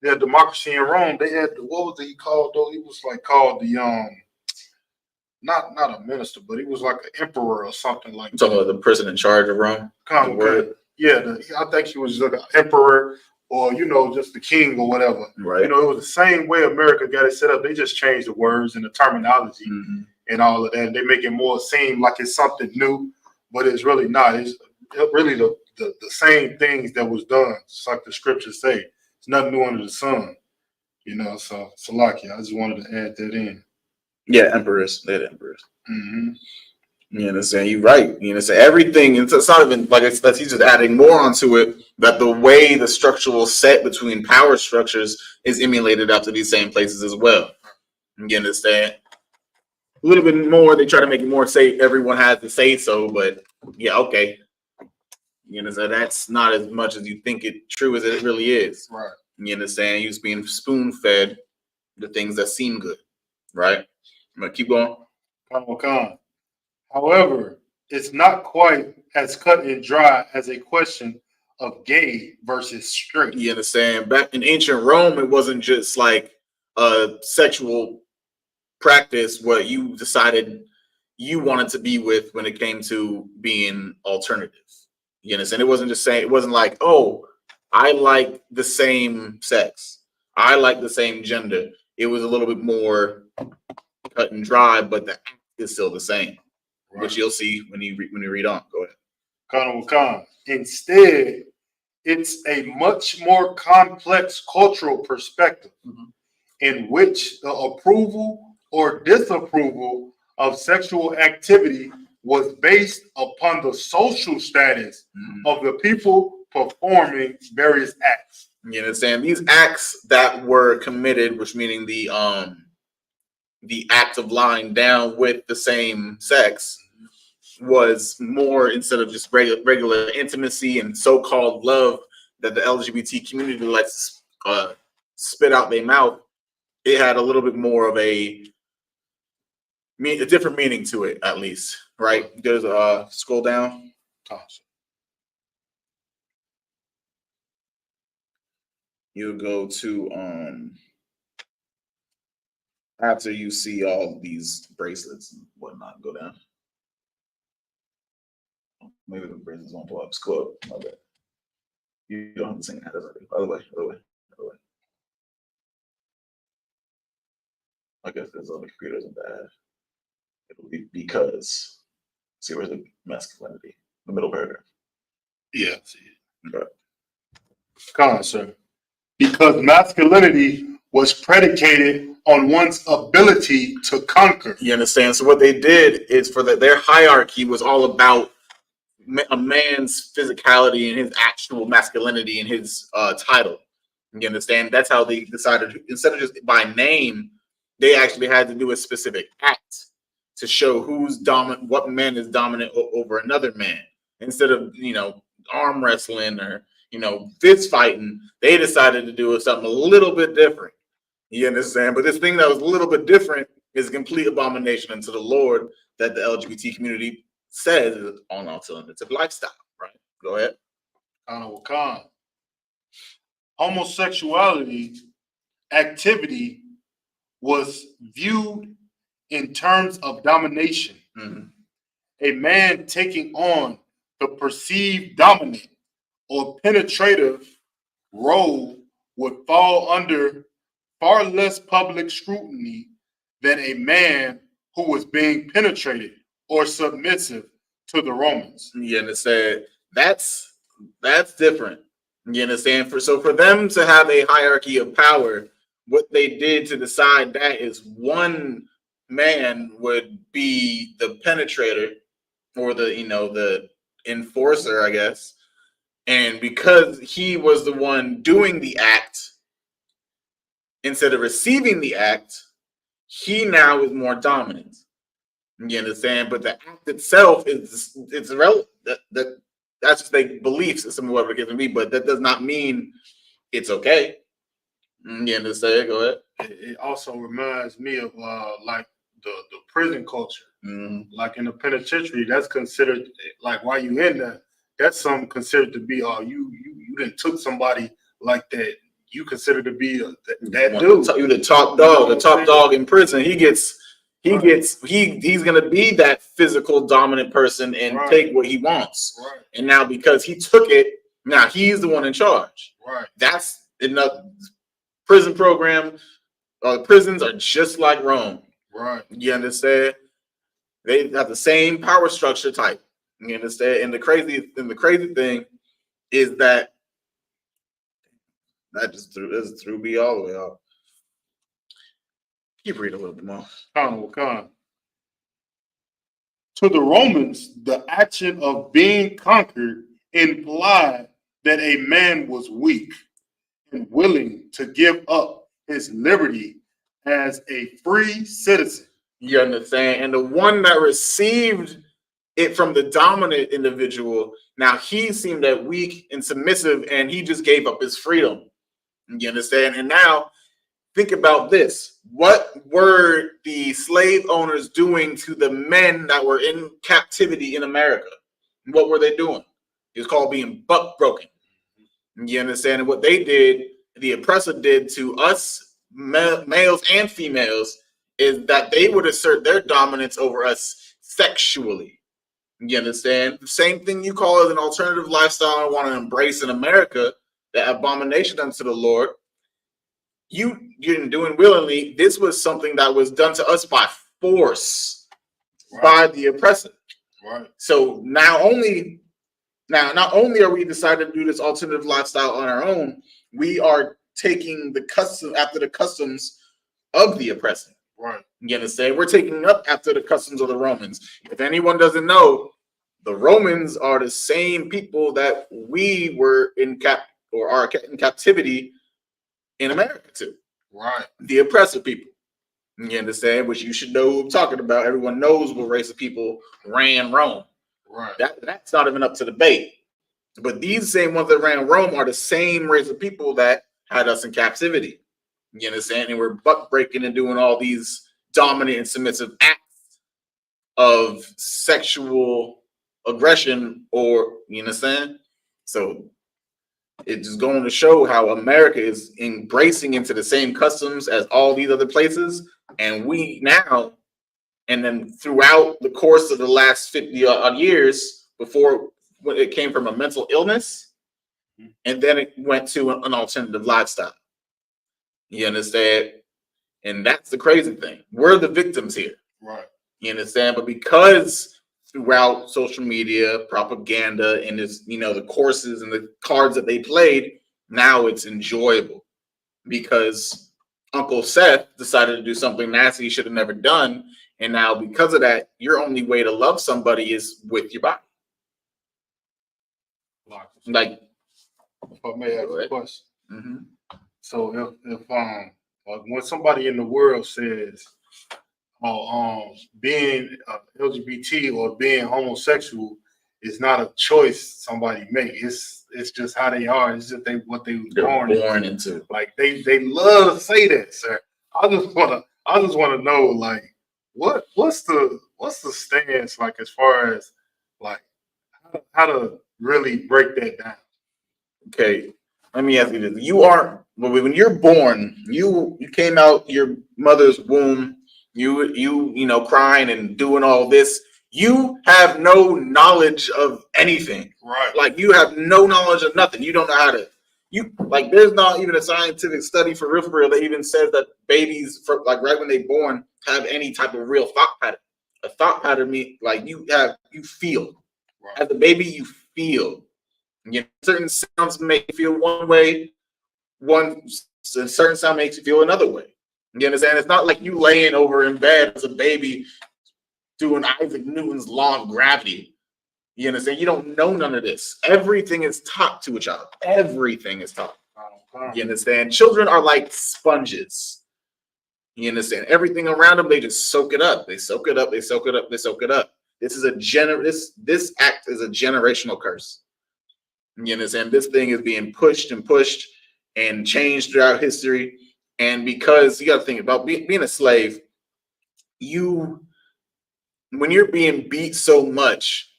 They had democracy in Rome. They had what was he called though? He was like called the not a minister, but he was like an emperor or something like that. Talking about the person in charge of Rome. Yeah, I think he was like an emperor, or, you know, just the king or whatever. You know, it was the same way America got it set up. They just changed the words and the terminology and all of that. And they make it more seem like it's something new, but it's really not. It's really the same things that was done, just like the scriptures say. It's nothing new under the sun. You know, so Salaki, I just wanted to add that in. Yeah, emperors. They're the emperors. You understand? You're right. You understand? Everything, it's not even like he's just adding more onto it, that the way the structural set between power structures is emulated after these same places as well. You understand? A little bit more, they try to make it more say everyone has to say so, but yeah, okay. You understand? That's not as much as you think it true as it really is. Right. You understand? You're just being spoon fed the things that seem good. Right? I'm gonna keep going. However, it's not quite as cut and dry as a question of gay versus straight. You understand? Back in ancient Rome, it wasn't just like a sexual practice what you decided you wanted to be with when it came to being alternative. You understand? It wasn't just saying, it wasn't like, oh, I like the same sex, I like the same gender. It was a little bit more cut and dry, but the act is still the same. Which you'll see when you read on. Go ahead. Instead, it's a much more complex cultural perspective in which the approval or disapproval of sexual activity was based upon the social status of the people performing various acts. You understand? These acts that were committed, which meaning the act of lying down with the same sex, was more, instead of just regular intimacy and so-called love that the LGBT community lets spit out their mouth, it had a little bit more of a different meaning to it, at least, right? There's scroll down. You go to after you see all these bracelets and whatnot, go down. Maybe the bracelets won't pull up. Scroll up. My bad. You don't have to sing that. Other way. I guess this other computer isn't bad. It'll be because. See, where's the masculinity? The middle paragraph. Yeah, see it. Okay. Come on, sir. Because masculinity was predicated on one's ability to conquer. You understand? So what they did is their hierarchy was all about a man's physicality and his actual masculinity and his title. You understand? That's how they decided, instead of just by name, they actually had to do a specific act to show who's dominant, what man is dominant over another man. Instead of, you know, arm wrestling or, you know, fist fighting, they decided to do something a little bit different. You understand? But this thing that was a little bit different is a complete abomination unto the Lord that the LGBT community says is on alternative lifestyle, right? Go ahead. Homosexuality activity was viewed in terms of domination. Mhm. A man taking on the perceived dominant or penetrative role would fall under far less public scrutiny than a man who was being penetrated or submissive to the Romans. You understand? That's different. You understand? For them to have a hierarchy of power, what they did to decide that is one man would be the penetrator or the enforcer, I guess. And because he was the one doing the act instead of receiving the act, he now is more dominant. You understand? But the act itself it's irrelevant. That's just their belief system, whatever it can be. But that does not mean it's okay. You understand? Go ahead. It also reminds me of like the prison culture. Like in the penitentiary, that's considered like while you in there, that's something considered to be you done took somebody like that. You consider to be that dude. You the top dog, the top dog in prison. He's gonna be that physical dominant person and take what he wants. Right. And now because he took it, now he's the one in charge. Right. That's enough. Prison program. Prisons are just like Rome. Right. You understand? They have the same power structure type. You understand? And the crazy thing is that just threw me all the way off. Keep reading a little bit more. To the Romans, the action of being conquered implied that a man was weak and willing to give up his liberty as a free citizen. You understand? And the one that received it from the dominant individual, now he seemed that weak and submissive, and he just gave up his freedom. You understand? And now think about this. What were the slave owners doing to the men that were in captivity in America? What were they doing? It's called being buck broken. You understand? And what they did, the oppressor did to us, males and females, is that they would assert their dominance over us sexually. You understand? The same thing you call as an alternative lifestyle I want to embrace in America, the abomination unto the Lord. You didn't do it willingly. This was something that was done to us by force, by the oppressor. Right. So not only are we decided to do this alternative lifestyle on our own, we are taking the customs of the oppressor. Right. You understand? We're taking up after the customs of the Romans. If anyone doesn't know, the Romans are the same people that we were are in captivity in America too. Right. The oppressor people. You understand? Which you should know who I'm talking about. Everyone knows what race of people ran Rome. Right. That's not even up to debate. But these same ones that ran Rome are the same race of people that had us in captivity. You understand? And we're buck breaking and doing all these dominant and submissive acts of sexual aggression, or you understand? So it's just going to show how America is embracing into the same customs as all these other places. And we now, and then throughout the course of the last 50 odd years, before when it came from a mental illness, and then it went to an alternative lifestyle. You understand? And that's the crazy thing. We're the victims here. Right. You understand? But because throughout social media, propaganda, and this, the courses and the cards that they played, now it's enjoyable. Because Uncle Seth decided to do something nasty he should have never done. And now because of that, your only way to love somebody is with your body. Like, if I may ask a question. Mm-hmm. So if when somebody in the world says, being LGBT or being homosexual is not a choice somebody makes. It's just how they are. It's just what they were born into. Like they love to say that, sir. I just wanna know, like, what's the stance, like, as far as like how to really break that down. Okay, let me ask you this: you aren't when you're born, you came out your mother's womb, you know, crying and doing all this. You have no knowledge of anything, Right. like you have no knowledge of nothing. You don't know how to. You like there's not even a scientific study for real that even says that babies, like right when they're born, have any type of real thought pattern. A thought pattern means like you feel. Right. As a baby, you feel. You know, certain sounds make you feel one way. A certain sound makes you feel another way. You understand? It's not like you laying over in bed as a baby doing Isaac Newton's law of gravity. You understand? You don't know none of this. Everything is taught to a child. Everything is taught. You understand? Children are like sponges. You understand? Everything around them, they just soak it up. They soak it up. They soak it up. They soak it up. This is this act is a generational curse. You understand? This thing is being pushed and pushed and changed throughout history. And because you got to think about being a slave, when you're being beat so much,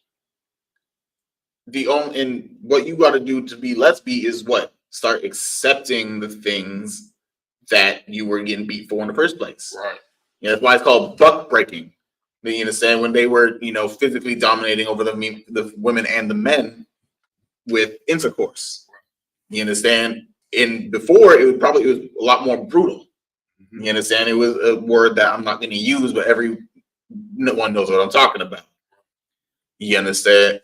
what you got to do to be less beat is what? Start accepting the things that you were getting beat for in the first place. Right. Yeah, that's why it's called buck breaking. You understand? When they were, you know, physically dominating over the women and the men with intercourse. You understand? Before it was a lot more brutal. You understand? It was a word that I'm not going to use, but no one knows what I'm talking about. You understand?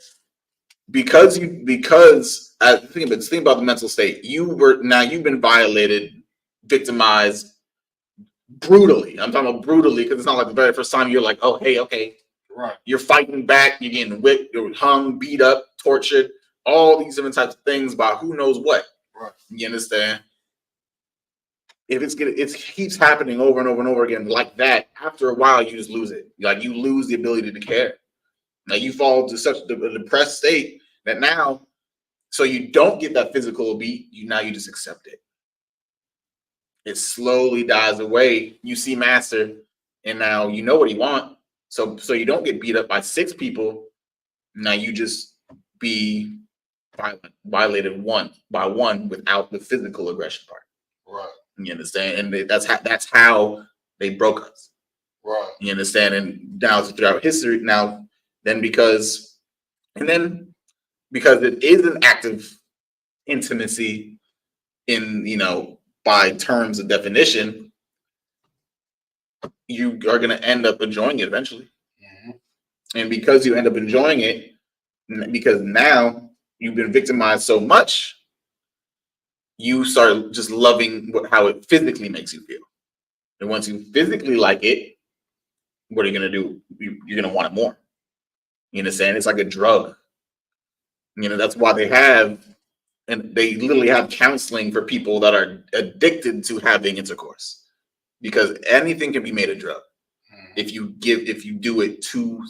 Because think about the mental state. You've been violated, victimized brutally. I'm talking about brutally because it's not like the very first time you're like, oh, hey, okay. Right. You're fighting back, you're getting whipped, you're hung, beat up, tortured, all these different types of things by who knows what. Right. You understand? If it keeps happening over and over and over again like that, after a while you just lose it. Like you lose the ability to care. Now you fall to such a depressed state that now, so you don't get that physical beat, you just accept it. It slowly dies away. You see master, and now you know what he wants. So you don't get beat up by 6 people. Now you just be violated one by one without the physical aggression part. Right. You understand? And that's how they broke us. Right. You understand? And now throughout history, because it is an act of intimacy in, you know, by terms of definition, you are going to end up enjoying it eventually. Mm-hmm. And because you end up enjoying it, because now you've been victimized so much, you start just loving how it physically makes you feel. And once you physically like it, what are you going to do? You're going to want it more. You understand? It's like a drug. You know, that's why they literally have counseling for people that are addicted to having intercourse, because anything can be made a drug if you do it too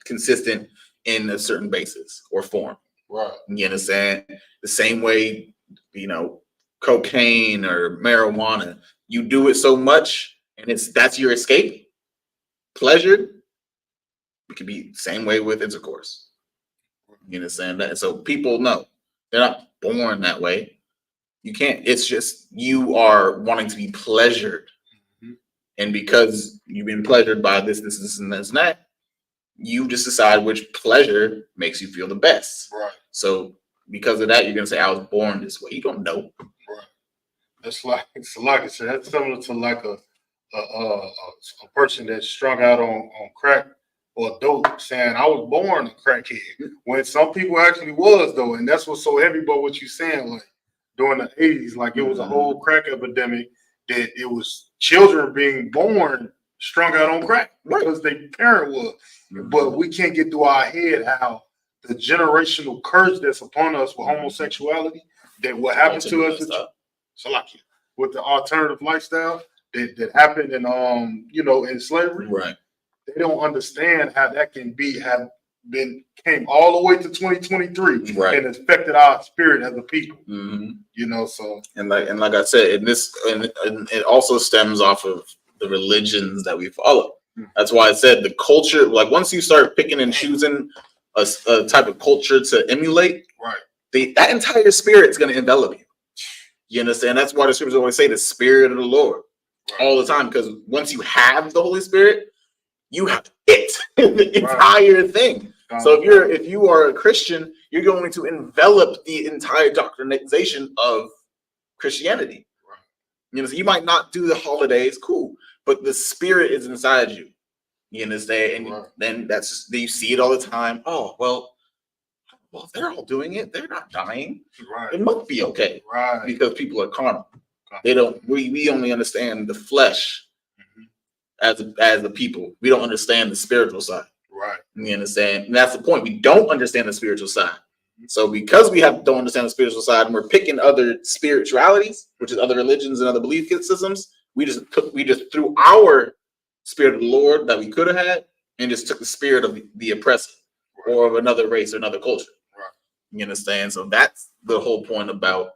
consistent in a certain basis or form. Right. You understand? The same way, you know, cocaine or marijuana, you do it so much and that's your escape. Pleasure. It could be the same way with intercourse. You understand that? And so people know they're not born that way. You can't. It's just you are wanting to be pleasured, and because you've been pleasured by this, and this, and that, you just decide which pleasure makes you feel the best. Right. So because of that, you're gonna say, "I was born this way." You don't know. Right. That's like that's similar to like a person that's strung out on crack or dope, saying I was born a crackhead, when some people actually was though, and that's what's so heavy about what you saying. Like during the 80s, like it was a whole crack epidemic, that it was children being born strung out on crack because their parent was. But we can't get through our head how the generational curse that's upon us with homosexuality, that what happened to us with the alternative lifestyle that happened in in slavery. Right. They don't understand how that came all the way to 2023, right, and affected our spirit as a people. Mm-hmm. You know, so and like I said, and it also stems off of the religions that we follow. Mm-hmm. That's why I said the culture. Like once you start picking and choosing a type of culture to emulate, right, that entire spirit is going to envelop you. You understand? That's why the scriptures always say the Spirit of the Lord all the time, because once you have the Holy Spirit, you have it, the entire thing. So if you are a Christian, you're going to envelop the entire doctrinization of Christianity. You know, so you might not do the holidays, cool, but the Spirit is inside you. You understand? And then that's just, you see it all the time. Oh, well, they're all doing it. They're not dying. It must be okay. Because people are carnal. They don't. We only understand the flesh as the people. We don't understand the spiritual side. You understand? And that's the point. We don't understand the spiritual side. So because we don't understand the spiritual side, and we're picking other spiritualities, which is other religions and other belief systems, we just threw our Spirit of the Lord that we could have had, and just took the spirit of the oppressor or of another race or another culture. You understand? So that's the whole point about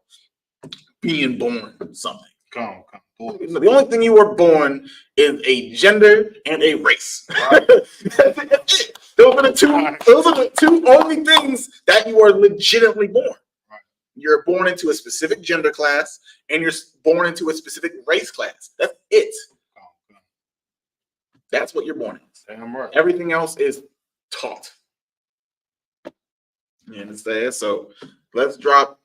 being born something. The only thing you were born is a gender and a race. Those are the two only things that you are legitimately born. You're born into a specific gender class, and you're born into a specific race class. That's it. That's what you're born in. Everything else is taught. You understand? So let's drop.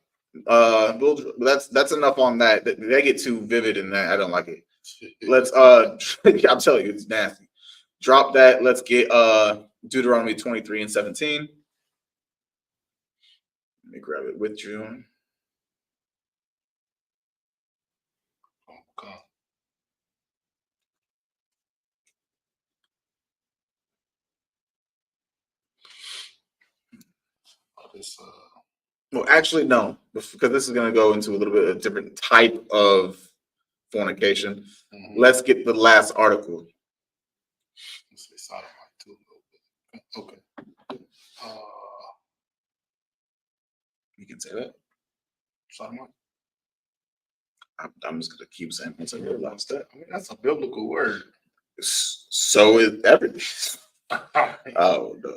That's enough on that. They get too vivid in that. I don't like it. Let's. I'm telling you, it's nasty. Drop that. Let's get Deuteronomy 23:17. Let me grab it with you. Well, actually, no, because this is going to go into a little bit of a different type of fornication. Let's get the last article. Let's say sodomite too a little bit. Okay. You can say that. Sodomite. I'm just going to keep saying it's a real last step. I mean, that's a biblical word. So is everything. Oh no,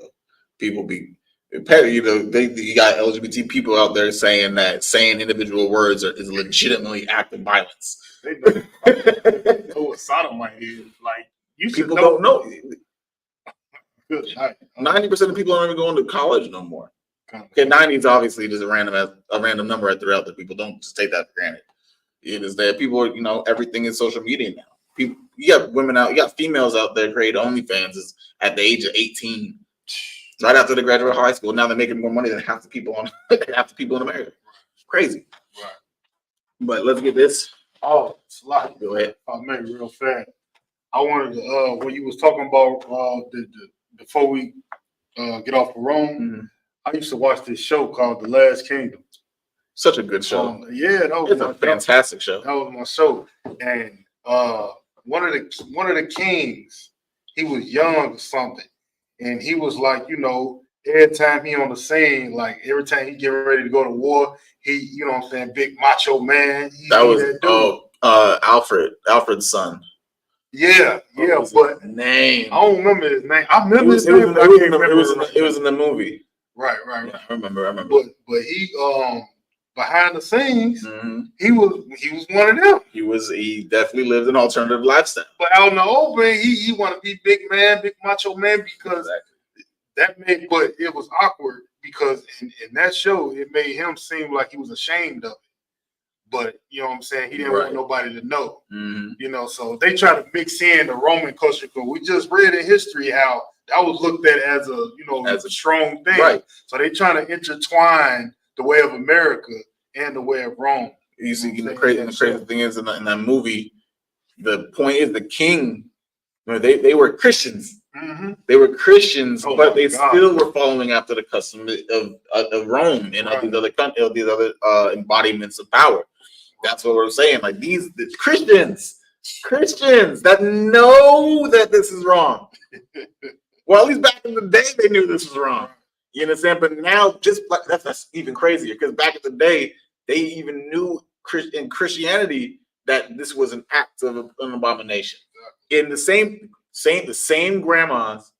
people be. You know, you got LGBT people out there saying that saying individual words is legitimately act of violence. They know what sodomite is. Like, you should people know. don't know. Good night. 90% of people aren't even going to college no more. Okay, 90 is obviously just a random number I threw out that people don't just take that for granted. It is that people are, you know, everything is social media now. People, you got women out, you got females out there create OnlyFans at the age of 18. Right after they graduate high school, now they're making more money than half the people in America. Crazy. Right. But let's get this. Oh, it's a lot. Go ahead. I'll make it real fast. I wanted to when you was talking about before we get off of Rome, I used to watch this show called The Last Kingdom. Such a good show. Yeah, it's a fantastic show. That was my show. And one of the kings, he was young or something. And he was like, you know, every time he on the scene, like every time he get ready to go to war, he, you know what I'm saying, big macho man. That was Alfred's son. Yeah, but name. I don't remember his name. I remember his name. It was in the movie. Right. Yeah, I remember. But he behind the scenes, he was one of them. He definitely lived an alternative lifestyle. But out in the open, he want to be big macho man, because that made. But it was awkward because in that show, it made him seem like he was ashamed of it. But you know what I'm saying, he didn't want nobody to know. You know, so they try to mix in the Roman culture, because we just read in history how that was looked at as a strong thing. Right. So they trying to intertwine the way of America and the way of Rome. You see, the crazy thing is in that movie, the point is the king. They were Christians. They were Christians, but they still were following after the custom of Rome and of these other embodiments of power. That's what we're saying. Like the Christians that know that this is wrong. Well, at least back in the day, they knew this was wrong. You understand? But now, just like that's even crazier, because back in the day, they even knew in Christianity that this was an act of an abomination. In the same grandmas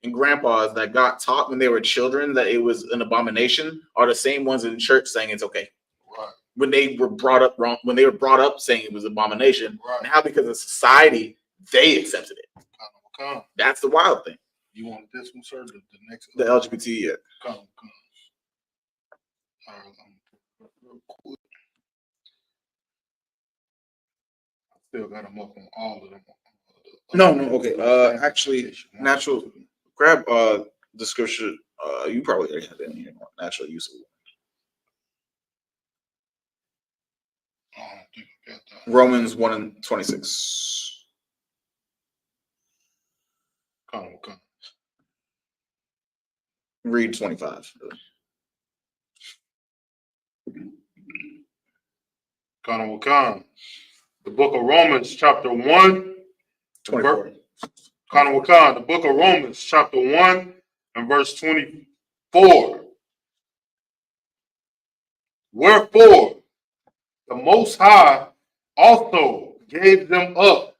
and grandpas that got taught when they were children that it was an abomination are the same ones in church saying it's okay. Right. When they were brought up wrong, when they were brought up saying it was abomination, Right. now because of society, they accepted it. Come. That's the wild thing. You want this one, sir? The next The LGBT, yeah. Come. All right, I still got them up on all of them. No, okay. Actually, natural. Grab the scripture. You probably already have it in here. Natural use of. I don't think I got that. Romans 1:26. Come. Read 25. Come. The book of Romans, chapter 1. 24. The book of Romans, chapter 1 and verse 24. Wherefore, the Most High also gave them up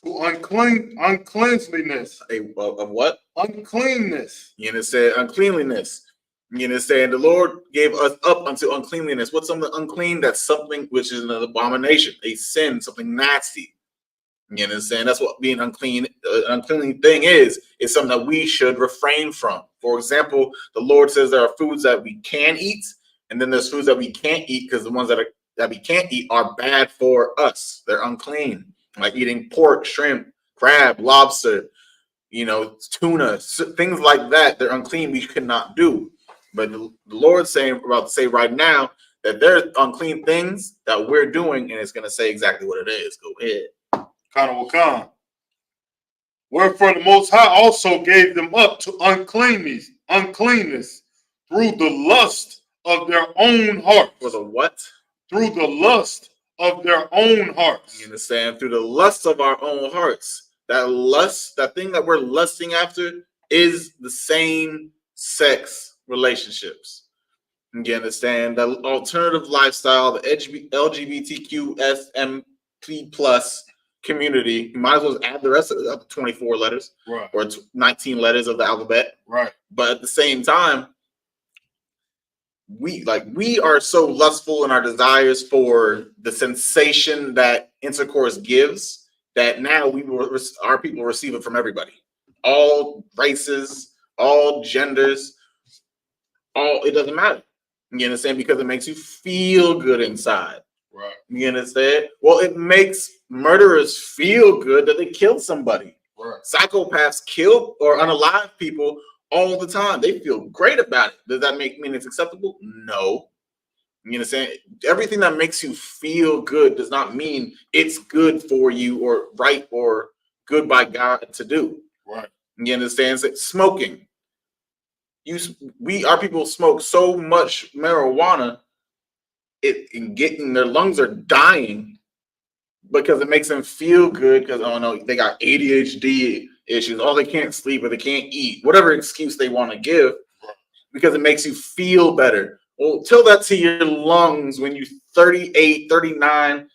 to uncleanliness. Of what? Uncleanness. You understand? Uncleanliness. You understand? The Lord gave us up unto uncleanliness. What's something unclean? That's something which is an abomination, a sin, something nasty. You understand? That's what being unclean, an unclean thing is something that we should refrain from. For example, the Lord says there are foods that we can eat, and then there's foods that we can't eat because the ones that we can't eat are bad for us. They're unclean, like eating pork, shrimp, crab, lobster, tuna, things like that. They're unclean. We cannot do. But the Lord's about to say right now that there's unclean things that we're doing, and it's going to say exactly what it is. Go ahead. Wherefore the Most High also gave them up to uncleanness through the lust of their own hearts. For the what? Through the lust of their own hearts. You understand? Through the lust of our own hearts. That lust, that thing that we're lusting after, is the same sex relationships. You understand? The alternative lifestyle, the LGBTQSMP plus community. You might as well add the rest of the 24 letters, right, or 19 letters of the alphabet, right. But at the same time, we are so lustful in our desires for the sensation that intercourse gives that now our people receive it from everybody, all races, all genders, it doesn't matter. You understand? Because it makes you feel good inside. Right. You understand? Well, it makes murderers feel good that they killed somebody. Right. Psychopaths kill or unalive people all the time. They feel great about it. Does that mean it's acceptable? No. You understand? Everything that makes you feel good does not mean it's good for you or right or good by God to do. Right. You understand? Smoking. Our people smoke so much marijuana, their lungs are dying because it makes them feel good because, oh no, they got ADHD issues, they can't sleep or they can't eat, whatever excuse they want to give, because it makes you feel better. Well, tell that to your lungs when you're 38, 39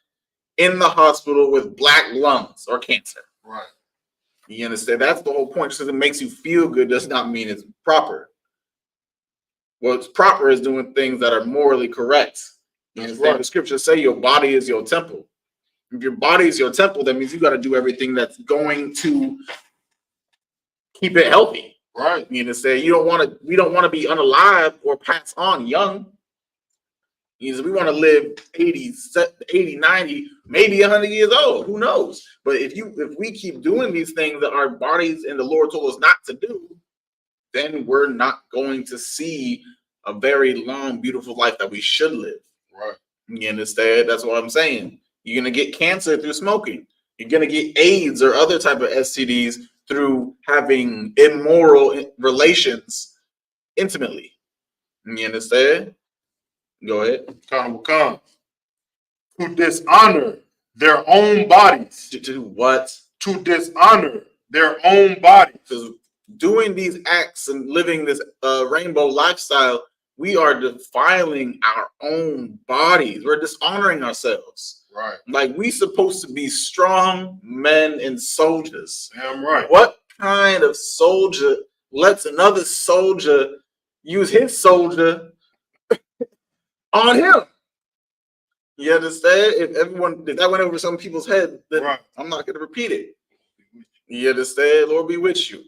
in the hospital with black lungs or cancer. Right. You understand? That's the whole point. Just because it makes you feel good does not mean it's proper. What's proper is doing things that are morally correct. You understand? Right. The scriptures say your body is your temple. If your body is your temple, that means you got to do everything that's going to keep it healthy. Right. You understand? We don't want to be unalive or pass on young. We want to live 80, 90, maybe 100 years old. Who knows? But if we keep doing these things that our bodies and the Lord told us not to do, then we're not going to see a very long, beautiful life that we should live. Right. You understand? That's what I'm saying. You're going to get cancer through smoking. You're going to get AIDS or other type of STDs through having immoral relations intimately. You understand? Go ahead. To dishonor their own bodies. To do what? To dishonor their own bodies. Because doing these acts and living this rainbow lifestyle, we are defiling our own bodies. We're dishonoring ourselves. Right. Like we supposed to be strong men and soldiers. Damn right. What kind of soldier lets another soldier use his soldier on him. You understand? If that went over some people's head, then I'm not going to repeat it. You understand? Lord be with you.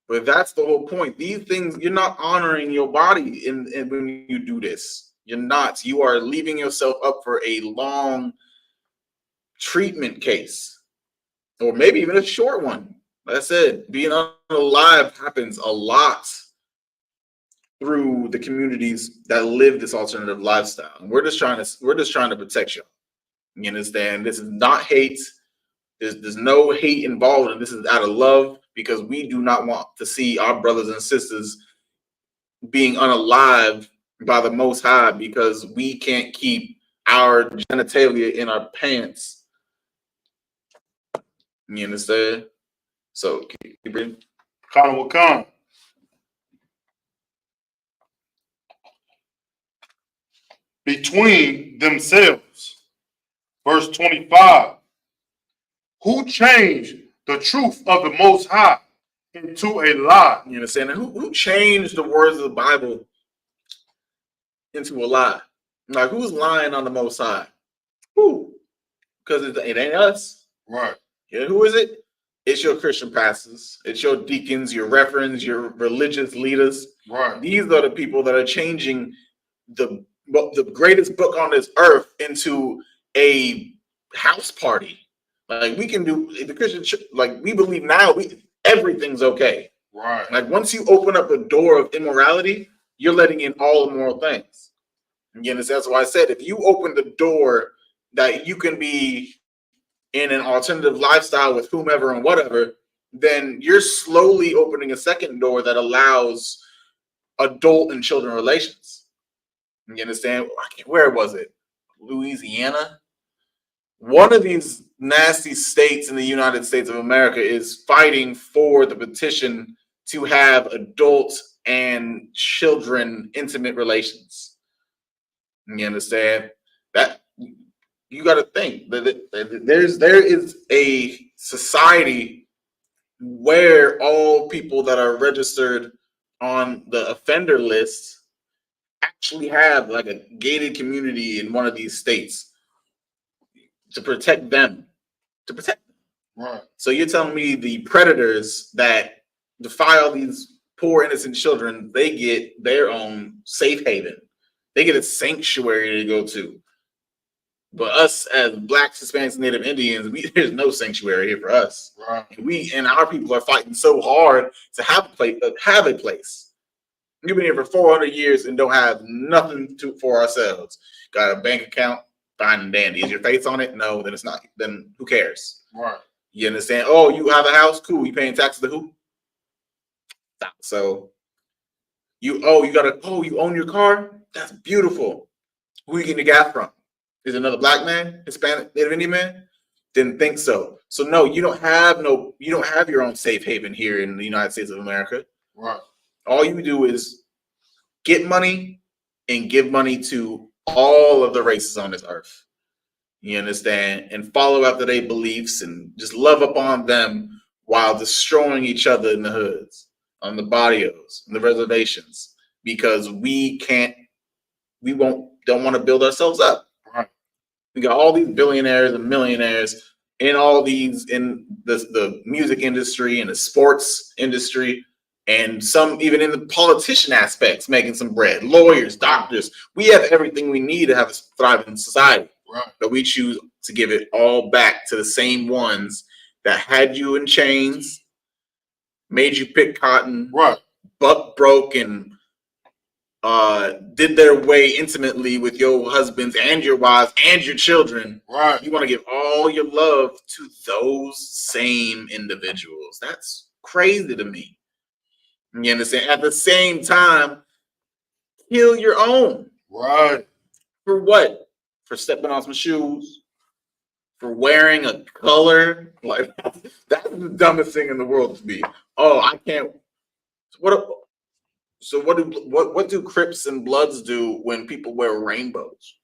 But that's the whole point. These things, you're not honoring your body in when you do this. You're not. You are leaving yourself up for a long treatment case, or maybe even a short one. Like I said, being unalive happens a lot through the communities that live this alternative lifestyle. And we're just trying to protect you. You understand? This is not hate. There's no hate involved, and this is out of love, because we do not want to see our brothers and sisters being unalive by the Most High because we can't keep our genitalia in our pants. You understand? So keep reading. Kana will come. Between themselves. Verse 25. Who changed the truth of the Most High into a lie? You understand? And who changed the words of the Bible into a lie? Like, who's lying on the Most High? Who? Because it ain't us. Right. Yeah, who is it? It's your Christian pastors. It's your deacons, your reverends, your religious leaders. Right. These are the people that are changing the greatest book on this earth into a house party. Like, we can do the Christian, like, we believe now everything's okay. Right. Like, once you open up a door of immorality, you're letting in all immoral things. Again, that's why I said, if you open the door that you can be in an alternative lifestyle with whomever and whatever, then you're slowly opening a second door that allows adult and children relations. You understand? Where was it? Louisiana? One of these nasty states in the United States of America is fighting for the petition to have adult and children intimate relations. You understand? That you got to think that there is a society where all people that are registered on the offender list actually have like a gated community in one of these states to protect them. Right. So you're telling me the predators that defile these poor innocent children, they get their own safe haven. They get a sanctuary to go to. But us as Blacks, Hispanics, and Native Indians, there's no sanctuary here for us. Right. And our people are fighting so hard to have a place. We've been here for 400 years and don't have nothing for ourselves. Got a bank account, fine and dandy. Is your face on it? No, then it's not. Then who cares? Right. You understand? Oh, you have a house? Cool. You paying taxes to who? So you own your car? That's beautiful. Who you getting the gas from? Is it another black man, Hispanic, Native Indian man? Didn't think so. So no, you don't have your own safe haven here in the United States of America. Right. All you do is get money and give money to all of the races on this earth. You understand? And follow after their beliefs and just love upon them while destroying each other in the hoods, on the barrios, in the reservations, because we don't want to build ourselves up. Right. We got all these billionaires and millionaires in the music industry and the sports industry, and some even in the politician aspects making some bread. Lawyers, doctors, we have everything we need to have a thriving society. Right. But we choose to give it all back to the same ones that had you in chains, made you pick cotton, right, buck broke, and did their way intimately with your husbands and your wives and your children. Right. You want to give all your love to those same individuals. That's crazy to me. You understand? At the same time, kill your own. Right. For what? For stepping on some shoes? For wearing a color? Like, that's the dumbest thing in the world to be. Oh, I can't. What do Crips and Bloods do when people wear rainbows?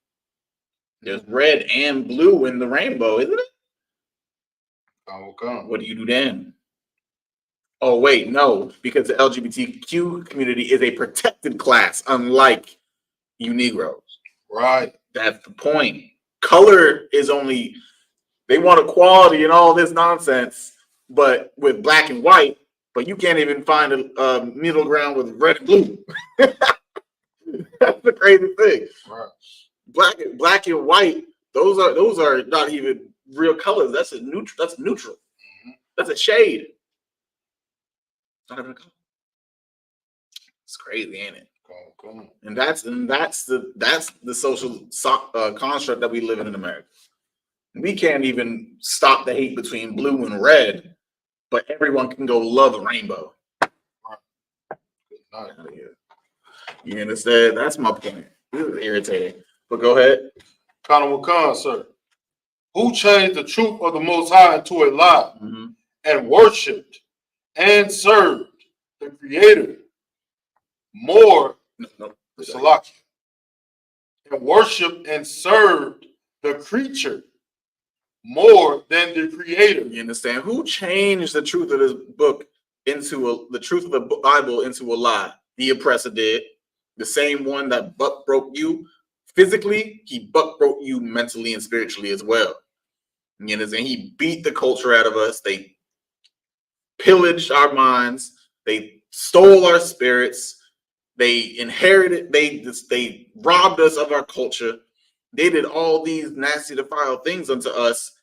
There's red and blue in the rainbow, isn't it? Oh, come. What do you do then? Oh, wait, no, because the LGBTQ community is a protected class, unlike you Negroes. Right. That's the point. Color is only, they want equality and all this nonsense, but with black and white, but you can't even find a middle ground with red and blue. That's the crazy thing. Right. Black and white, those are not even real colors. That's neutral. Mm-hmm. That's a shade. Not even a color. It's crazy, ain't it? Cool. And that's the social construct that we live in America. We can't even stop the hate between blue and red, but everyone can go love a rainbow. Right. You understand? That's my point. This is irritating. But go ahead. Khan, sir. Who changed the truth of the Most High into a lie and worshipped and served the Creator more Salaki, and worshipped and served the creature more than the Creator. You understand? Who changed the truth of this book into the truth of the Bible into a lie? The oppressor did. The same one that buck broke you physically, he buck broke you mentally and spiritually as well. You understand? He beat the culture out of us. They pillaged our minds. They stole our spirits. They inherited. They robbed us of our culture. They did all these nasty, defile things unto us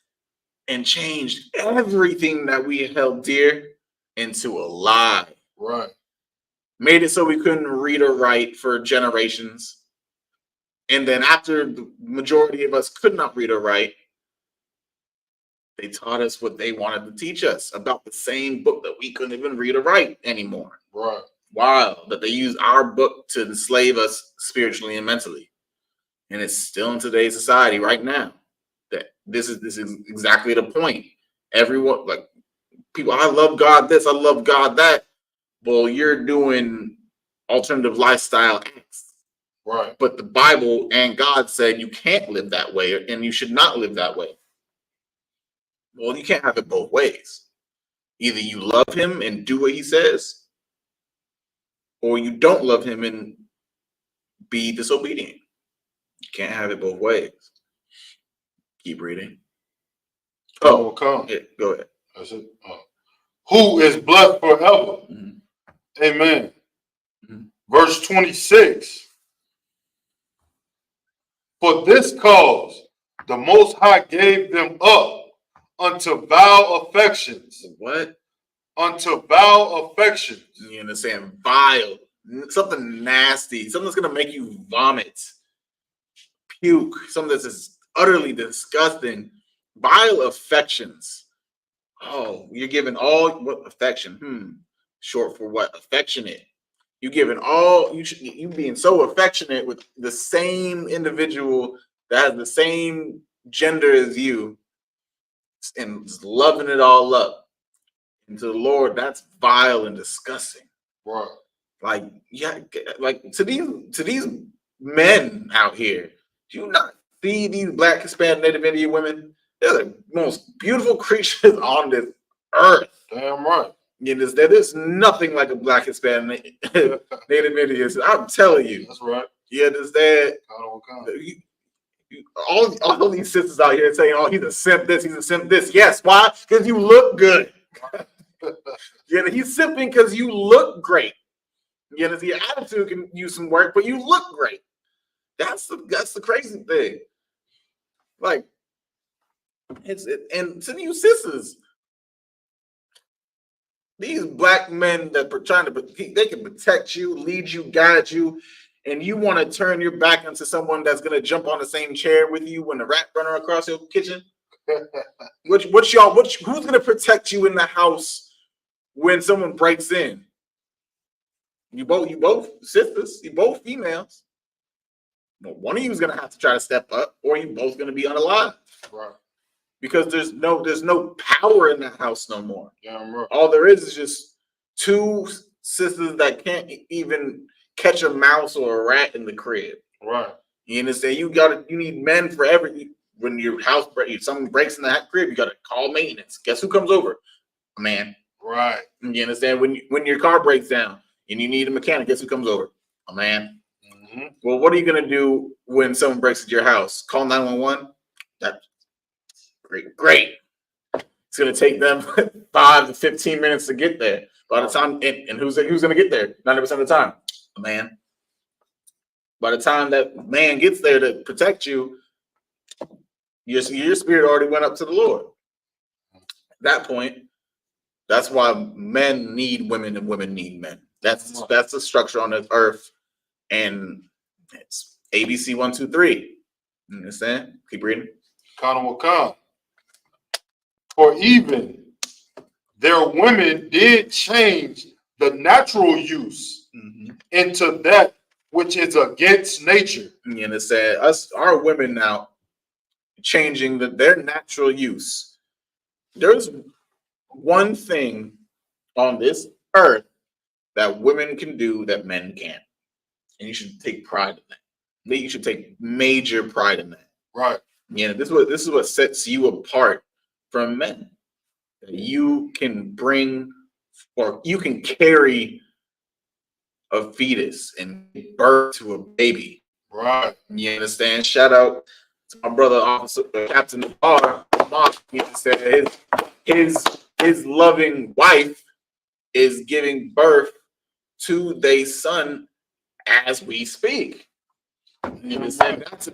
and changed everything that we held dear into a lie. Right. Made it so we couldn't read or write for generations. And then after the majority of us could not read or write, they taught us what they wanted to teach us about the same book that we couldn't even read or write anymore. Right. Wow, that they use our book to enslave us spiritually and mentally. And it's still in today's society right now. That this is exactly the point. Everyone, like people, I love God this, I love God that. Well, you're doing alternative lifestyle acts. Right. But the Bible and God said you can't live that way and you should not live that way. Well, you can't have it both ways. Either you love him and do what he says, or you don't love him and be disobedient. You can't have it both ways. Keep reading. Oh, come. Yeah, go ahead. That's it. Who is blessed forever? Amen. Verse 26. For this cause the Most High gave them up unto vile affections. What? Unto vile affections. You understand? Vile. Something nasty. Something that's going to make you vomit. Puke. Something that's just utterly disgusting. Vile affections. Oh, you're giving all what affection? Short for what? Affectionate. You giving all you being so affectionate with the same individual that has the same gender as you and just loving it all up. And to the Lord, that's vile and disgusting. Right. Like, yeah, like to these men out here, do you not see these Black, Hispanic, Native Indian women? They're the most beautiful creatures on this earth. Damn right. You know, there's nothing like a Black, Hispanic, Native Indian. I'm telling you. That's right. You understand? All these sisters out here saying, "Oh, he's a simp this, he's a simp this." Yes, why? Because you look good. You know, he's simping because you look great. You know, your attitude can use some work, but you look great. That's the crazy thing. Like, and to you sisters, these Black men that are trying to, they can protect you, lead you, guide you, and you want to turn your back onto someone that's gonna jump on the same chair with you when the rat runner across your kitchen. Who's gonna protect you in the house when someone breaks in? You both sisters, you both females. Well, one of you is gonna have to try to step up, or you both gonna be unalive. Right. Because there's no power in that house no more. Yeah, right. All there is just two sisters that can't even catch a mouse or a rat in the crib. Right. You understand? You need men for when your house someone breaks in that crib, you gotta call maintenance. Guess who comes over? A man. Right. You understand? When your car breaks down and you need a mechanic, guess who comes over? A man. Mm-hmm. Well, what are you gonna do when someone breaks into your house? Call 911? That's great. It's gonna take them 5 to 15 minutes to get there. By the time, and who's gonna get there 90% of the time? A man. By the time that man gets there to protect you, your spirit already went up to the Lord. At that point, that's why men need women and women need men. That's the structure on this earth, and it's ABC 1, 2, 3. You understand? Keep reading. Kana will come. For even their women did change the natural use into that which is against nature. You understand? Our women now changing their natural use. There's one thing on this earth that women can do that men can't, and you should take pride in that. You should take major pride in that. Right. Yeah, this is what sets you apart from men. You can bring, or you can carry a fetus and give birth to a baby. Right. You understand? Shout out to my brother, Officer Captain Navarre. He said his loving wife is giving birth to their son as we speak. You understand? That's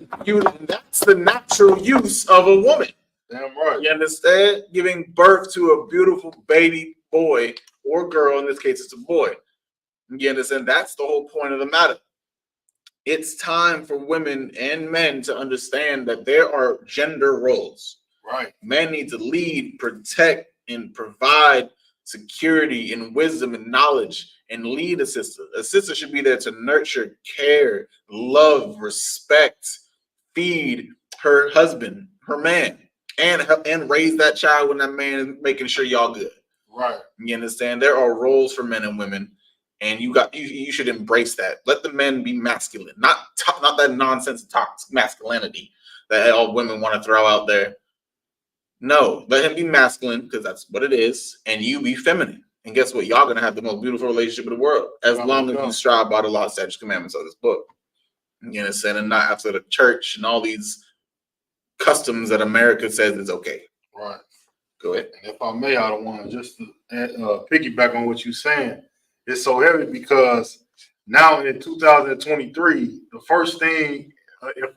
the natural use of a woman. Damn right. You understand? Giving birth to a beautiful baby boy or girl. In this case, it's a boy. You understand? That's the whole point of the matter. It's time for women and men to understand that there are gender roles. Right. Men need to lead, protect, and provide security and wisdom and knowledge, and lead a sister. A sister should be there to nurture, care, love, respect, feed her husband, her man, and raise that child when that man is making sure y'all good. Right. You understand? There are roles for men and women, and you should embrace that. Let the men be masculine, not that nonsense toxic masculinity that all women want to throw out there. No, let him be masculine, because that's what it is, and you be feminine. And guess what? Y'all gonna have the most beautiful relationship in the world, as long as you strive by the law, statutes, commandments of this book. You understand? And not after the church and all these customs that America says is okay. Right. Go ahead. And if I may, I don't want to just piggyback on what you're saying. It's so heavy because now in 2023, the first thing, if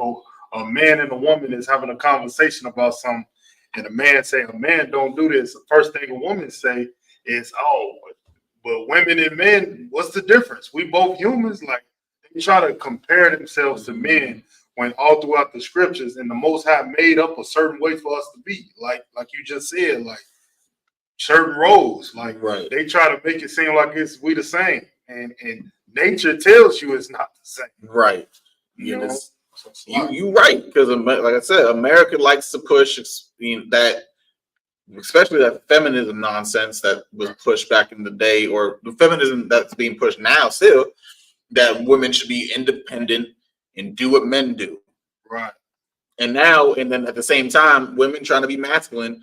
a man and a woman is having a conversation about something, and a man say, a man don't do this, the first thing a woman say is, oh, but women and men, what's the difference? We both humans. Like, they try to compare themselves to men when all throughout the scriptures and the Most High made up a certain way for us to be. Like you just said, like certain roles. Like, right. They try to make it seem like we the same. And nature tells you it's not the same. Right. You know? You right, because like I said, America likes to push that, especially that feminism nonsense that was pushed back in the day, or the feminism that's being pushed now still, that women should be independent and do what men do. Right. And then at the same time, women trying to be masculine,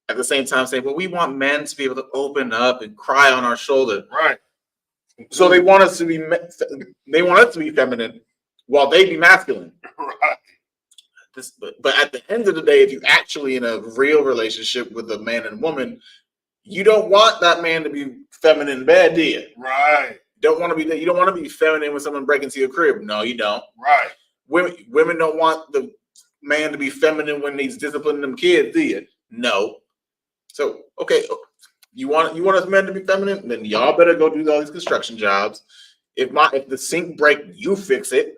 at the same time saying, well, we want men to be able to open up and cry on our shoulder. Right. So they want us to be feminine while they be masculine. Right. But at the end of the day, if you're actually in a real relationship with a man and woman, you don't want that man to be feminine bad, do you? Right. You don't want to be feminine when someone breaks into your crib. No, you don't. Right. Women don't want the man to be feminine when he's disciplining them kids, do you? No. So, okay, you want us men to be feminine? Then y'all better go do all these construction jobs. If the sink break, you fix it.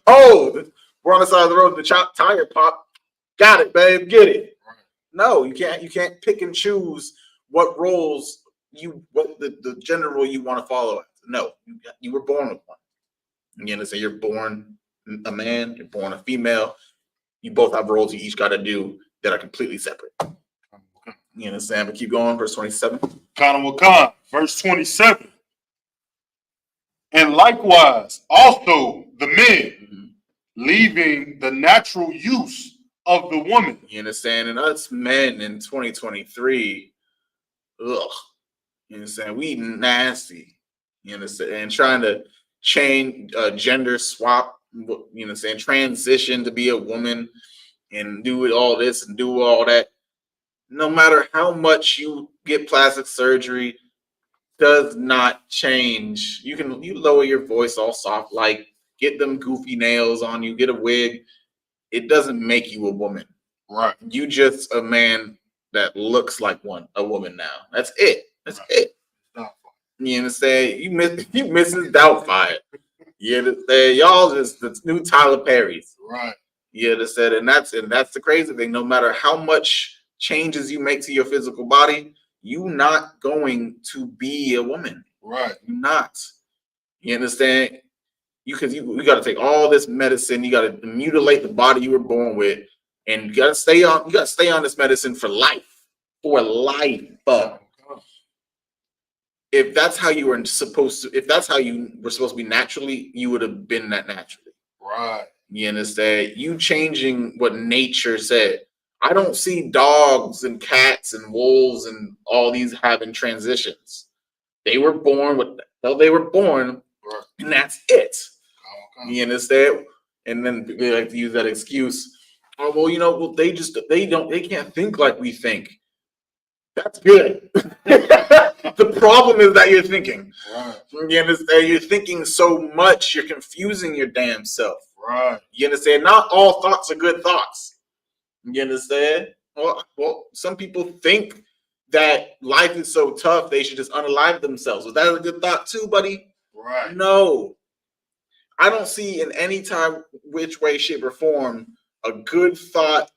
Oh, we're on the side of the road, the tire pop. Got it, babe. Get it. Right. No, you can't pick and choose what roles what the gender role you want to follow. No, you were born with one. You understand? You're born a man, you're born a female. You both have roles you each got to do that are completely separate. You understand? But keep going. Verse 27. Kana, verse 27. And likewise, also the men, leaving the natural use of the woman. You understand? And us men in 2023, You know what I'm saying? We nasty. You understand? And trying to change gender swap, you know what I'm saying? Transition to be a woman and do all this and do all that. No matter how much you get plastic surgery, does not change. You lower your voice all soft, like get them goofy nails on you, get a wig. It doesn't make you a woman. Right. You just a man that looks like a woman now. That's it. That's it. You understand? You Mrs. Doubtfire. You understand? Y'all just the new Tyler Perry's. Right. You understand? And that's the crazy thing. No matter how much changes you make to your physical body, you not going to be a woman. Right. You're not. You understand? You got to take all this medicine. You got to mutilate the body you were born with, and you got to stay on. You got to stay on this medicine for life. For life. If that's how you were supposed to, if that's how you were supposed to be naturally, you would have been that naturally. Right. You understand? You changing what nature said. I don't see dogs and cats and wolves and all these having transitions. They were born with the hell they were born, right. And that's it. Okay. You understand? And then they like to use that excuse. Oh, well, you know, well, they can't think like we think. That's good. The problem is that you're thinking. Right. You understand? You're thinking so much, you're confusing your damn self. Right. You understand? Not all thoughts are good thoughts. You understand? Well, some people think that life is so tough they should just unalive themselves. Was that a good thought too, buddy? Right. No. I don't see in any time, which way, shape, or form, a good thought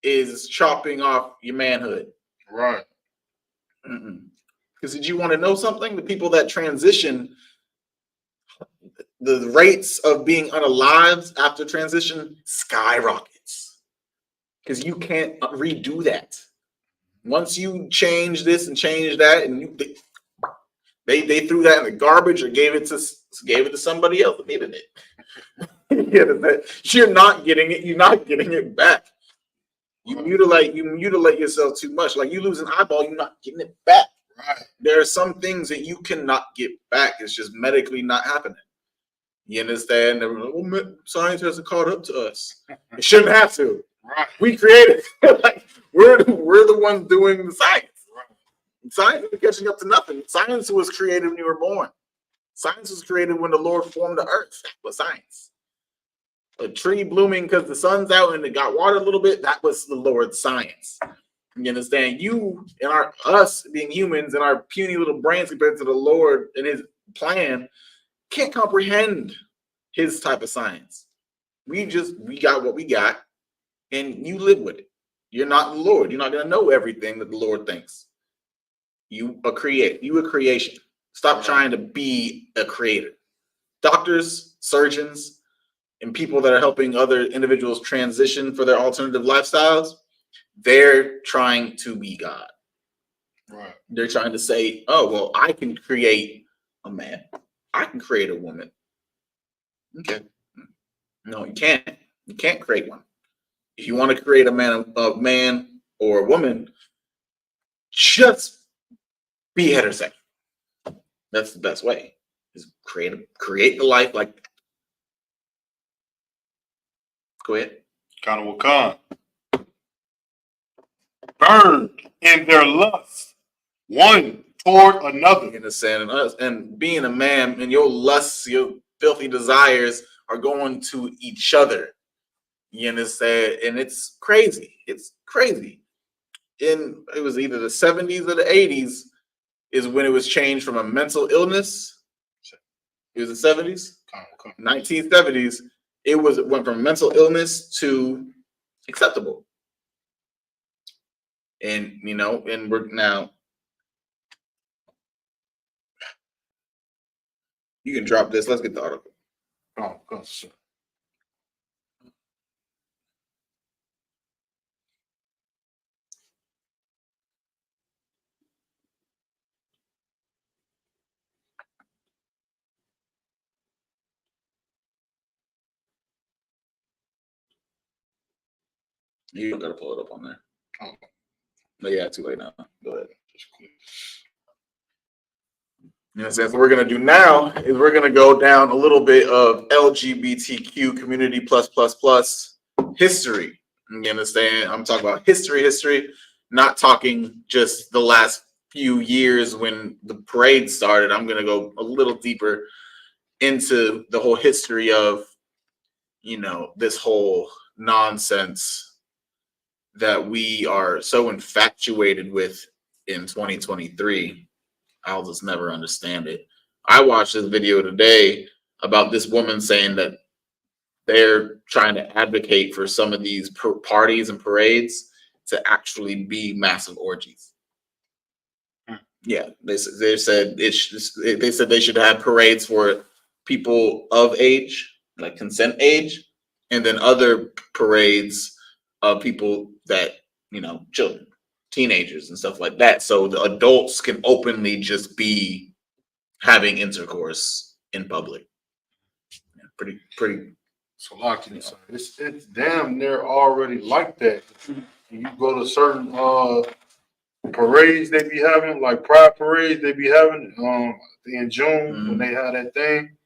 is chopping off your manhood. Right. Because did you want to know something? The people that transition, the rates of being unalived after transition skyrockets. Because you can't redo that. Once you change this and change that, and they threw that in the garbage or gave it to somebody else that needed it. You're not getting it. You're not getting it back. You mutilate yourself too much. Like you lose an eyeball, you're not getting it back. Right. There are some things that you cannot get back. It's just medically not happening. You understand? Science hasn't caught up to us. It shouldn't have to. Right. We created. Like we're the ones doing the science. Right. Science is catching up to nothing. Science was created when you were born. Science was created when the Lord formed the earth. That was science. A tree blooming because the sun's out and it got water a little bit, that was the Lord's science. You understand? You and us being humans and our puny little brains compared to the Lord and his plan can't comprehend his type of science. We got what we got and you live with it. You're not the Lord. You're not going to know everything that the Lord thinks. You a creation. Stop trying to be a creator. Doctors, surgeons, and people that are helping other individuals transition for their alternative lifestyles, they're trying to be God. Right. They're trying to say, oh, well, I can create a man. I can create a woman. Okay. No, you can't. You can't create one. If you want to create a man or a woman, just be heterosexual. That's the best way. Is create the life like that. Go ahead. Kind of Wakan. Burned in their lust, one toward another. You understand? And being a man and your lusts, your filthy desires are going to each other. You understand? And it's crazy. It's crazy. It was either the 70s or the 80s is when it was changed from a mental illness. It was the 70s, 1970s. It went from mental illness to acceptable. And and we're now. You can drop this. Let's get the article. Oh, gosh. You don't gotta pull it up on there. Oh. But yeah, too late now. Go ahead. You know what I'm saying? So what we're gonna do now is we're gonna go down a little bit of LGBTQ community plus history. You understand? I'm talking about history, not talking just the last few years when the parade started. I'm gonna go a little deeper into the whole history of, you know, this whole nonsense that we are so infatuated with in 2023. I'll just never understand it. I watched this video today about this woman saying that they're trying to advocate for some of these parties and parades to actually be massive orgies. Yeah, they said they said they should have parades for people of age, like consent age, and then other parades of people that, you know, children, teenagers and stuff like that, so the adults can openly just be having intercourse in public. Yeah, pretty. So it's damn near already like that. You go to certain parades they be having, like pride parades they be having in June when they have that thing.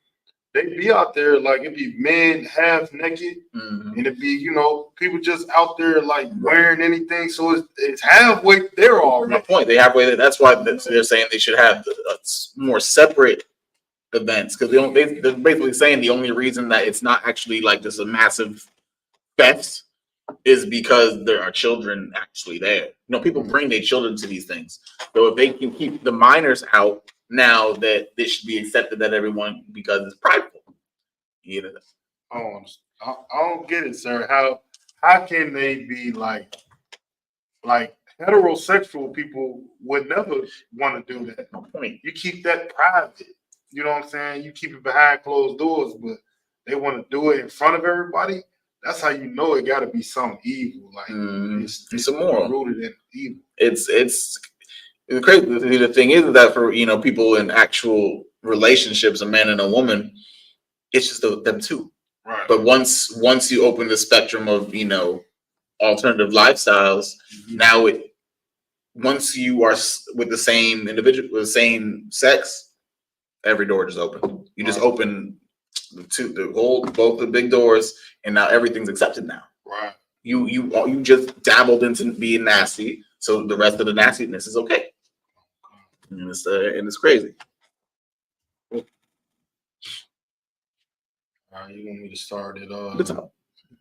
They be out there like it be men half naked, and it be, you know, people just out there like wearing anything. So it's halfway there already. My point, they halfway there. That's why they're saying they should have more separate events, because they're basically saying the only reason that it's not actually like just a massive fest is because there are children actually there. You know, people bring their children to these things. So if they can keep the minors out, now that this should be accepted that everyone, because it's prideful. You know, I don't get it, sir. How can they be like heterosexual people would never want to do that? No point. You keep that private. You know what I'm saying? You keep it behind closed doors, but they want to do it in front of everybody. That's how you know it got to be something evil. Like it's immoral, rooted in evil. It's crazy. The thing is that for, you know, people in actual relationships, a man and a woman, it's just them two. Right. But once you open the spectrum of, you know, alternative lifestyles, now once you are with the same individual, with the same sex, every door just open. You just open both the big doors, and now everything's accepted now. Right. You just dabbled into being nasty, so the rest of the nastiness is okay. And it's crazy. All right, you want me to start it? The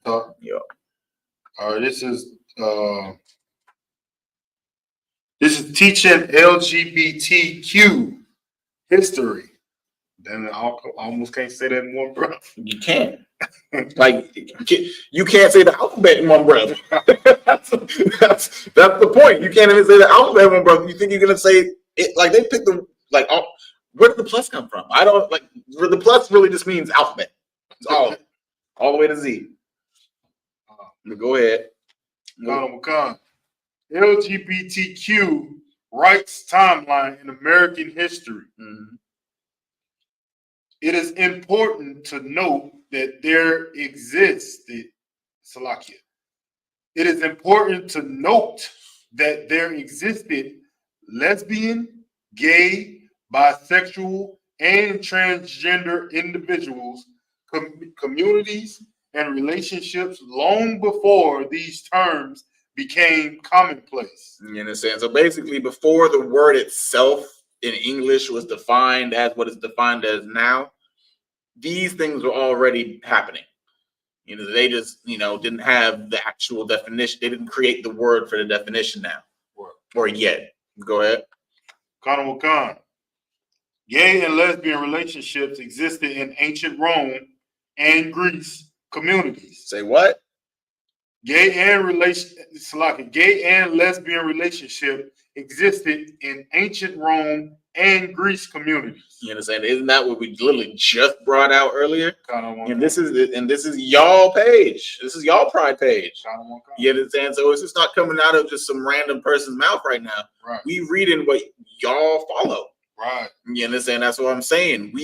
top. Yeah. All right, this is teaching LGBTQ history. Then I almost can't say that in one breath. You can't. Like, you can't say the alphabet in one breath. that's the point. You can't even say the alphabet in one breath. You think you're gonna say it like they picked the like? Where did the plus come from? I don't like. Where the plus really just means alphabet. It's all the way to Z. Go ahead. LGBTQ rights timeline in American history. It is important to note that there existed, Salakia. It is important to note that there existed lesbian, gay, bisexual, and transgender individuals, communities, and relationships long before these terms became commonplace. You understand? So basically, before the word itself in English was defined as what it's defined as now, these things were already happening. You know, they just, you know, didn't have the actual definition. They didn't create the word for the definition now, or yet. Go ahead. Khan. Gay and lesbian relationships existed in ancient Rome and Greece communities. Say what? Gay and lesbian relationship existed in ancient Rome and Greece communities. You understand? Isn't that what we literally just brought out earlier? And this is y'all page. This is y'all pride page. You understand? So it's just not coming out of just some random person's mouth right now. Right. We reading what y'all follow. Right. You understand? That's what I'm saying.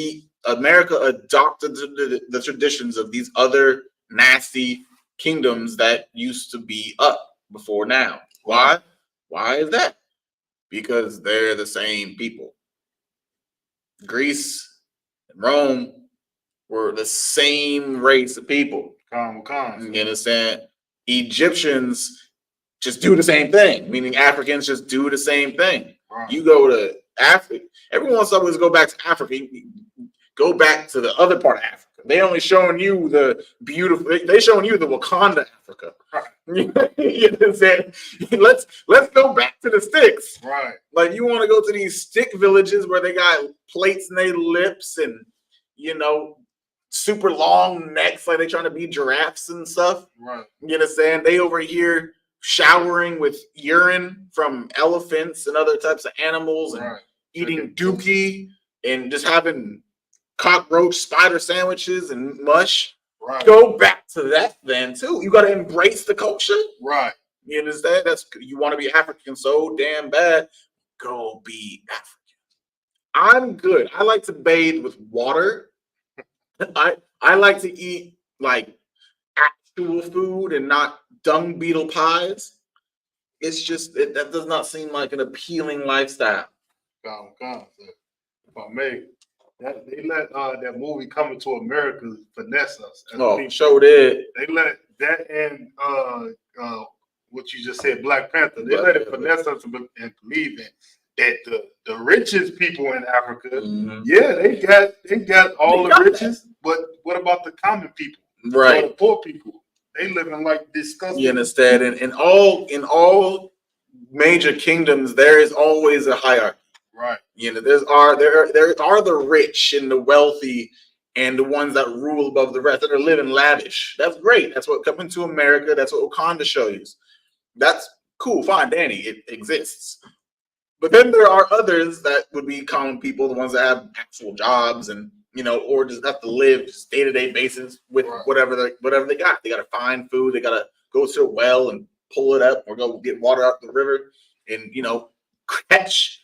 America adopted the traditions of these other nasty kingdoms that used to be up before now. Why? Why is that? because they're the same people. Greece and Rome were the same race of people. You understand? Egyptians just do the same thing, meaning Africans just do the same thing. Right. You go to Africa, everyone always go back to Africa. Go back to the other part of Africa. They only showing you the beautiful. They showing you the Wakanda Africa. Right. You know what I'm saying? Let's go back to the sticks. Right. Like you want to go to these stick villages where they got plates in their lips and super long necks, like they trying to be giraffes and stuff. Right. You understand? They over here showering with urine from elephants and other types of animals and eating dookie and just having cockroach spider sandwiches and mush. Right. Go back to that then too. You got to embrace the culture. Right. You understand? You want to be African so damn bad. Go be African. I'm good. I like to bathe with water. I like to eat like actual food and not dung beetle pies. It's just that does not seem like an appealing lifestyle. If I may, they let that movie Coming to America finesse us. Sure did. They let that and what you just said, Black Panther. They let it finesse us and believe that the richest people in Africa, they got all the riches, but what about the common people? Right. Or the poor people? They living like disgusting. You understand? And in all major kingdoms, there is always a hierarchy. Right. There are the rich and the wealthy and the ones that rule above the rest that are living lavish. That's great. That's what Coming to America. That's what Wakanda shows you. That's cool. Fine, Danny. It exists. But then there are others that would be common people, the ones that have actual jobs and or just have to live just day-to-day basis with whatever they got. They got to find food. They got to go to a well and pull it up or go get water out the river and catch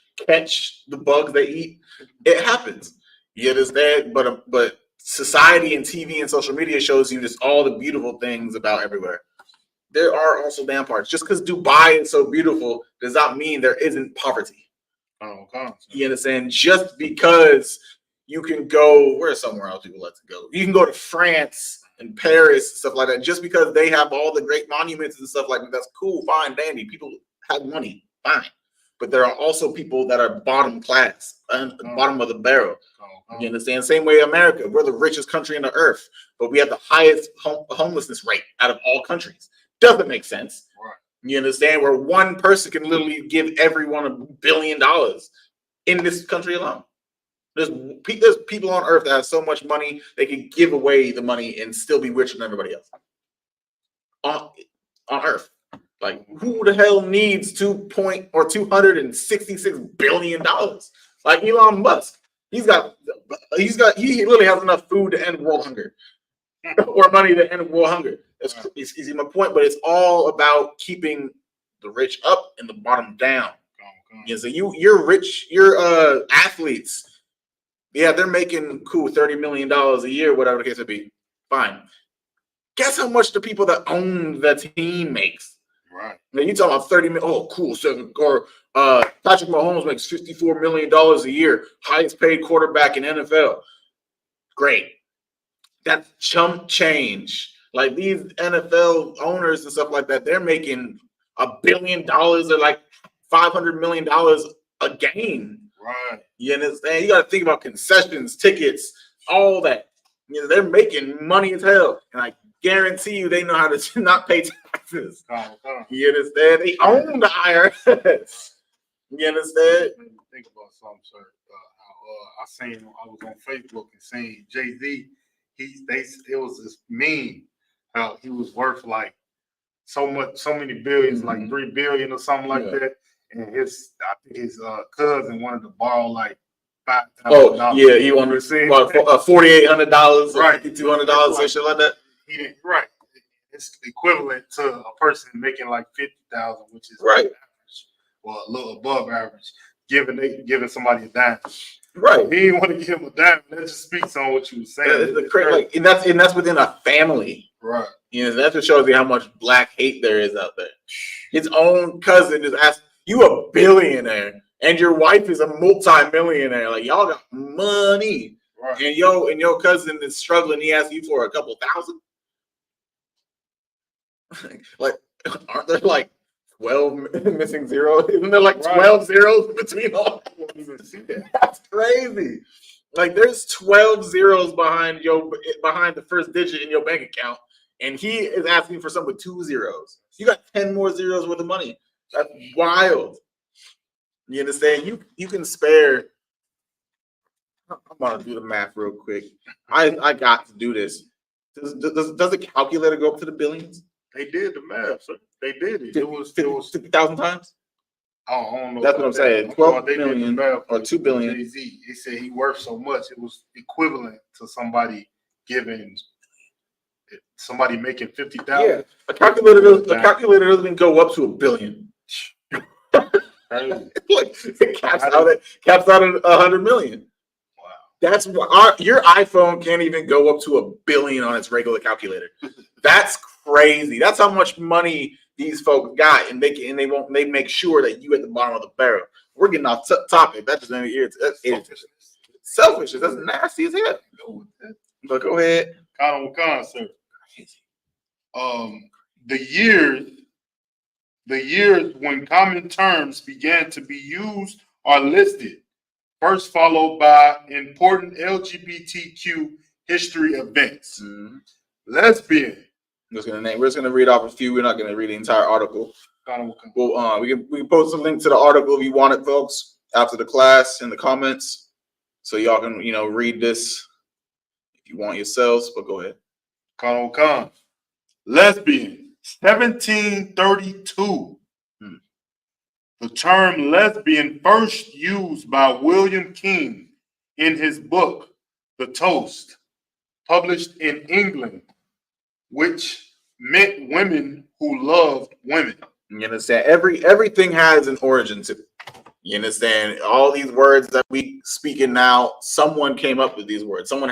the bugs they eat. It happens. You understand? But society and TV and social media shows you just all the beautiful things about everywhere. There are also damn parts. Just because Dubai is so beautiful does not mean there isn't poverty. You understand? Just because you can go, where's somewhere else people like to go? You can go to France and Paris and stuff like that. Just because they have all the great monuments and stuff like that, that's cool, fine, dandy. People have money, fine. But there are also people that are bottom class, bottom of the barrel. You understand? Same way America, we're the richest country in the earth, but we have the highest homelessness rate out of all countries. Doesn't make sense. Right. You understand? Where one person can literally give everyone $1 billion in this country alone. There's people on earth that have so much money they can give away the money and still be richer than everybody else on earth. Like, who the hell needs $266 billion? Like Elon Musk, he literally has enough food to end world hunger, or money to end world hunger. That's easy my point, but it's all about keeping the rich up and the bottom down. Yeah, so you're rich, you're athletes. Yeah, they're making $30 million a year, whatever the case may be. Fine. Guess how much the people that own the team makes? Right. Now you talking about 30 million. Oh, cool. So, or Patrick Mahomes makes $54 million a year, highest paid quarterback in NFL. Great. That's chump change. Like these NFL owners and stuff like that, they're making $1 billion or like $500 million a game. Right. You understand? You got to think about concessions, tickets, all that. They're making money as hell, and I guarantee you, they know how to not pay taxes. You understand? They own the IRS. You understand? Think about something, sir. I was on Facebook and saying Jay-Z. It was this meme how he was worth like so many billions, like 3 billion or something like that. And I think his cousin wanted to borrow like $5,000. Oh yeah, he wanted $4,800, right? $5,200, or shit like that. He didn't, right. It's equivalent to a person making like $50,000, which is right, average, or a little above average. Giving somebody a dime. Right. He didn't want to give him a dime. That just speaks on what you were saying. Like, and that's within a family. Right. That's what shows you how much black hate there is out there. His own cousin just asked. You a billionaire, and your wife is a multi-millionaire. Like y'all got money, Right. and your cousin is struggling. He asks you for a couple thousand. Like, aren't there like 12 missing zeros? Isn't there like 12 zeros between all? That's crazy. Like there's 12 zeros behind the first digit in your bank account, and he is asking for something with 2 zeros. You got 10 more zeros worth of money. That's wild. You understand? You can spare. I'm gonna do the math real quick. I got to do this. Does the calculator go up to the billions? They did the math, sir. They did it. It was 50,000 times. I don't know. That's what I'm saying. 12 they million did the math or 2 billion. Jay-Z. He said he worth so much. It was equivalent to somebody making 50,000. Yeah, a calculator doesn't go up to $1 billion. Like it caps out at 100 million. Wow. That's why your iPhone can't even go up to $1 billion on its regular calculator. That's crazy. That's how much money these folks got, and they make sure that you at the bottom of the barrel. We're getting off topic. That's just that's selfishness. That's nasty as hell. But go ahead. Con, sir. The years when common terms began to be used are listed. First followed by important LGBTQ history events. Mm-hmm. Lesbian. We're just gonna read off a few. We're not gonna read the entire article. Well, we can post a link to the article if you want it, folks, after the class in the comments, so y'all can read this if you want yourselves. But go ahead. Con. Lesbian, 1732. The term lesbian first used by William King in his book, The Toast, published in England, which meant women who loved women. You understand? Everything has an origin to it. You understand? All these words that we speaking now, someone came up with these words. Someone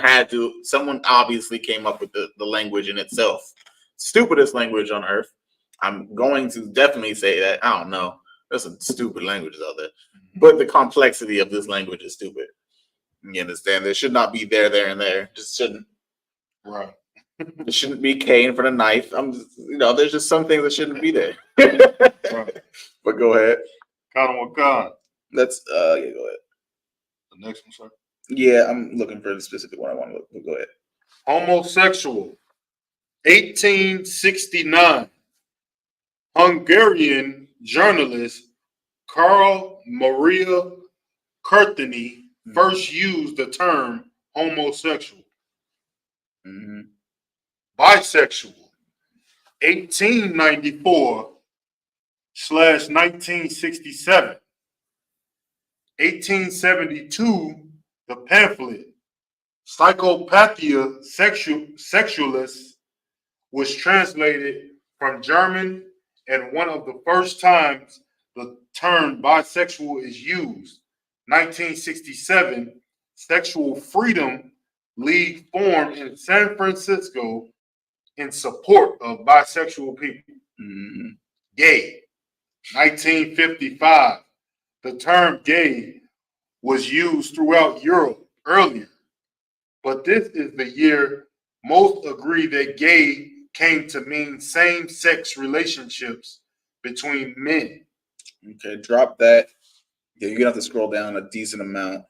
obviously came up with the language in itself. Stupidest language on earth. I'm going to definitely say that. I don't know. There's some stupid languages out there. But the complexity of this language is stupid. You understand? There should not be there, and there. Just shouldn't. Right. There shouldn't be K in front of knife. There's just some things that shouldn't be there. Right. But go ahead. Con. Let's yeah, go ahead. The next one, sir. Yeah, I'm looking for the specific one I want to look. Go ahead. Homosexual. 1869. Hungarian journalist Karl Maria Kerteny first used the term homosexual. Mm-hmm. Bisexual. 1894/1967. 1872, the pamphlet Psychopathia Sexualis was translated from German, and one of the first times the term bisexual is used. 1967, Sexual Freedom League formed in San Francisco in support of bisexual people. Mm-hmm. Gay. 1955, the term gay was used throughout Europe earlier, but this is the year most agree that gay came to mean same-sex relationships between men. Okay, drop that. Yeah, you're gonna have to scroll down a decent amount.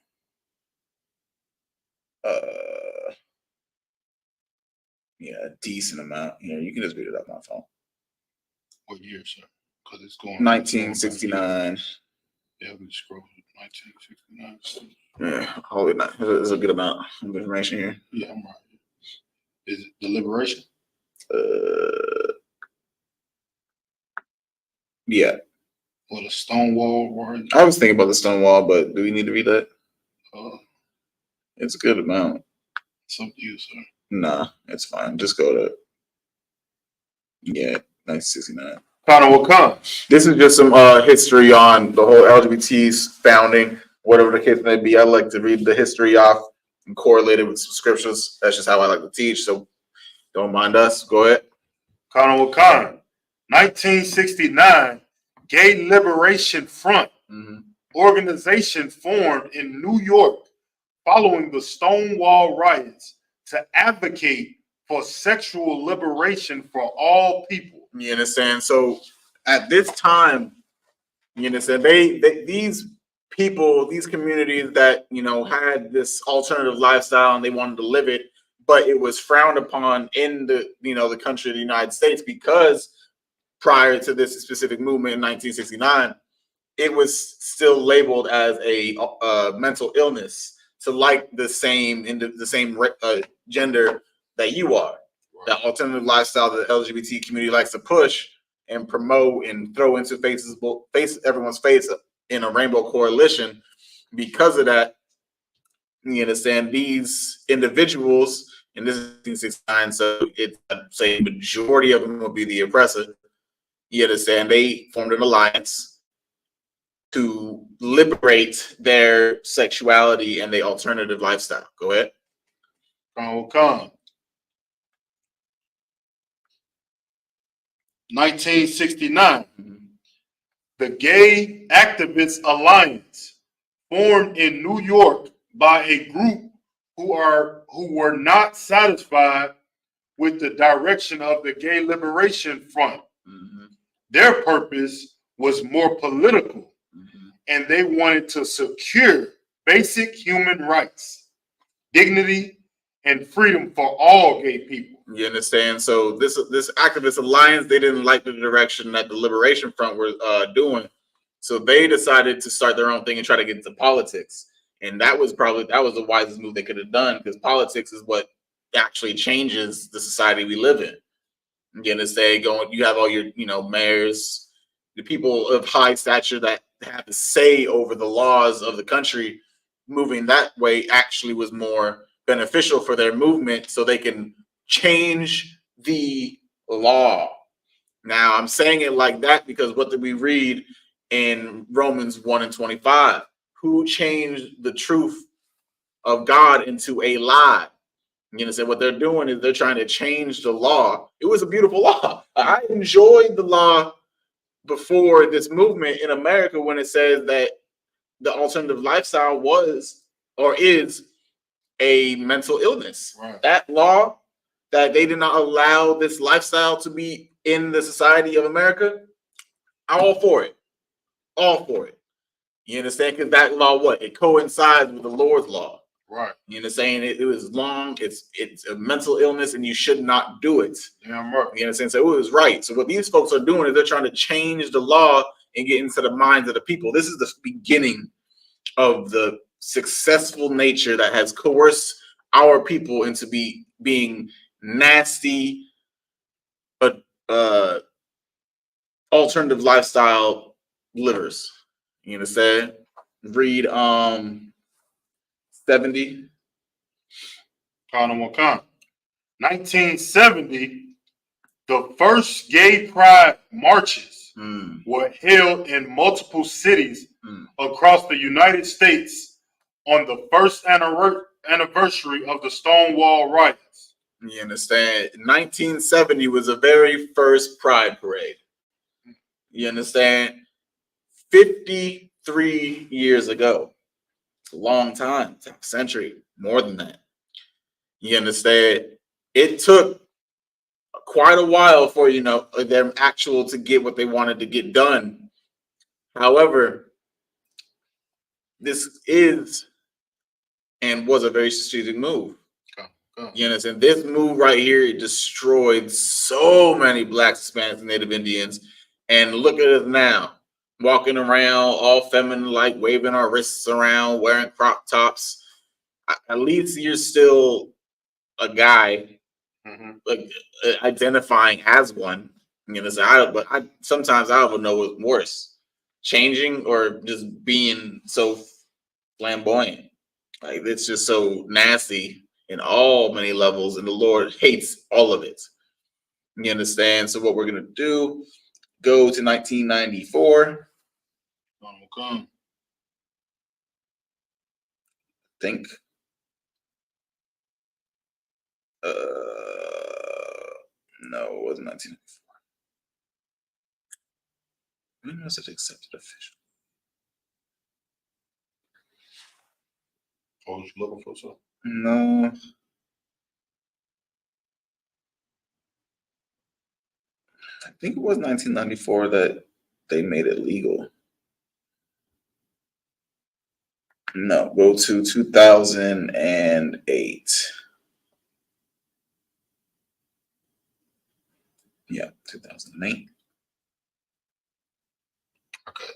Yeah, a decent amount. Yeah, you can just read it off my phone. What year, sir? Because it's going 1969. Yeah, we scroll 1969. Yeah, hold it. There's a good amount of information here. Yeah, I'm right. Is it the liberation? Yeah. Or the Stonewall War? I was thinking about the Stonewall, but do we need to read that? It's a good amount. It's up to you, sir. Nah, it's fine. Just go to 1969. This is just some history on the whole LGBT's founding, whatever the case may be. I like to read the history off and correlate it with some scriptures. That's just how I like to teach. So don't mind us. Go ahead. 1969, Gay Liberation Front organization formed in New York following the Stonewall riots to advocate for sexual liberation for all people. You understand? So at this time, you understand, these people, these communities that, you know, had this alternative lifestyle and they wanted to live it, but it was frowned upon in the, you know, the country of the United States, because prior to this specific movement in 1969, it was still labeled as a mental illness to like the same gender that you are. That alternative lifestyle that the LGBT community likes to push and promote and throw into everyone's face in a rainbow coalition. Because of that, you understand, these individuals in this 1969, so it's, I'd say, majority of them will be the oppressor. You understand, they formed an alliance to liberate their sexuality and their alternative lifestyle. Go ahead. Come. 1969, the Gay Activists Alliance, formed in New York by a group who were not satisfied with the direction of the Gay Liberation Front. Their purpose was more political, and they wanted to secure basic human rights, dignity, and freedom for all gay people. You understand? So this activist alliance, they didn't like the direction that the Liberation Front were doing, so they decided to start their own thing and try to get into politics. And that was the wisest move they could have done, because politics is what actually changes the society we live in. You understand? You have all your, you know, mayors, the people of high stature that have to say over the laws of the country. Moving that way actually was more beneficial for their movement, so they can change the law. Now, I'm saying it like that because what did we read in Romans 1:25? Who changed the truth of God into a lie? You know, so what they're doing is they're trying to change the law. It was a beautiful law. I enjoyed the law before this movement in America, when it says that the alternative lifestyle was or is a mental illness. Right. That law, that they did not allow this lifestyle to be in the society of America, I'm all for it. All for it. You understand? Because that law, it coincides with the Lord's law. Right. You understand? It was long. It's a mental illness, and you should not do it. Damn right. You understand? So it was right. So what these folks are doing is they're trying to change the law and get into the minds of the people. This is the beginning of the successful nature that has coerced our people into being nasty, but alternative lifestyle livers. You understand? Read 70. 1970, the first gay pride marches were held in multiple cities across the United States on the first anniversary of the Stonewall riots. You understand? 1970 was the very first pride parade. You understand? 53 years ago. It's a long time. It's a century, more than that. You understand? It took quite a while for, you know, them to get what they wanted to get done. However, this is and was a very strategic move. You understand? This move right here, it destroyed so many Blacks, Hispanics, and Native Indians. And look at us now, walking around all feminine, like waving our wrists around, wearing crop tops. At least you're still a guy, like identifying as one. You know, but sometimes I don't know what's worse, changing or just being so flamboyant. Like, it's just so nasty in all many levels, and the Lord hates all of it. You understand? So what we're gonna do? Go to 1994. Come. Think. No, it wasn't 1994. When was it accepted official? Oh, you looking for something? No. I think it was 1994 that they made it legal. No, go to 2008. Yeah, 2008. Okay.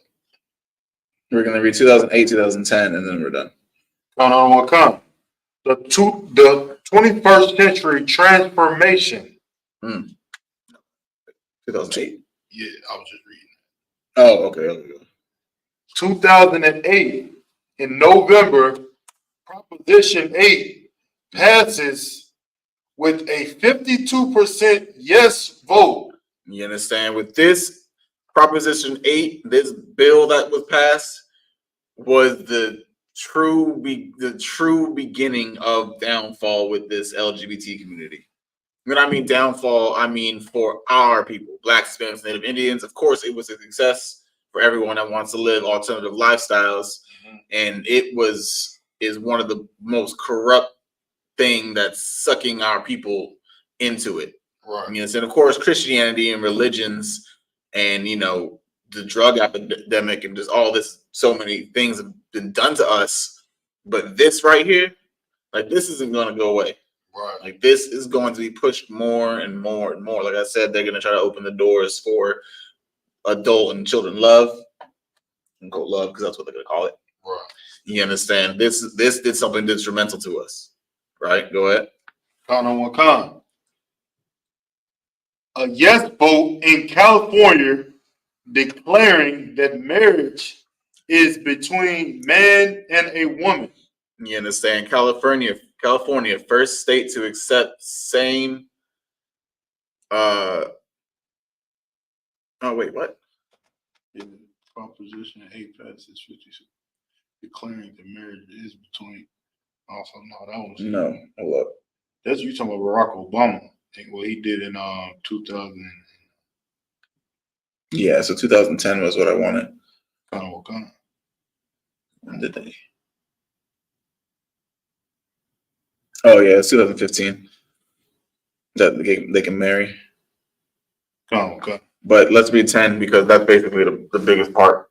We're gonna read 2008, 2010, and then we're done. Count on what come. The 21st century transformation. 2008. Yeah, I was just reading. Oh, okay. 2008, in November, Proposition 8 passes with a 52% yes vote. You understand? With this Proposition 8, this bill that was passed was the true beginning of downfall with this LGBT community. When I mean downfall, I mean for our people, Blacks, Hispanics, Native Indians. Of course, it was a success for everyone that wants to live alternative lifestyles, and it is one of the most corrupt thing that's sucking our people into it. Right. You know, and of course, Christianity and religions, and the drug epidemic, and just all this, so many things have been done to us. But this right here, like, this isn't going to go away. Right. Like, this is going to be pushed more and more and more. Like I said, they're going to try to open the doors for adult and children love. And go love, because that's what they're going to call it. Right. You understand? This did something detrimental to us. Right? Go ahead. Count on what come. A yes vote in California declaring that marriage is between man and a woman. You understand? California, first state to accept same. Oh wait, what? Proposition 8 passes 56, declaring that marriage is between. Also, no, that was No. Hold up. That's you talking about Barack Obama. I think what he did in 2000. Yeah, so 2010 was what I wanted. Kind. When did they? Oh yeah, it's 2015 that they can marry. Okay. But let's read 10 because that's basically the biggest part.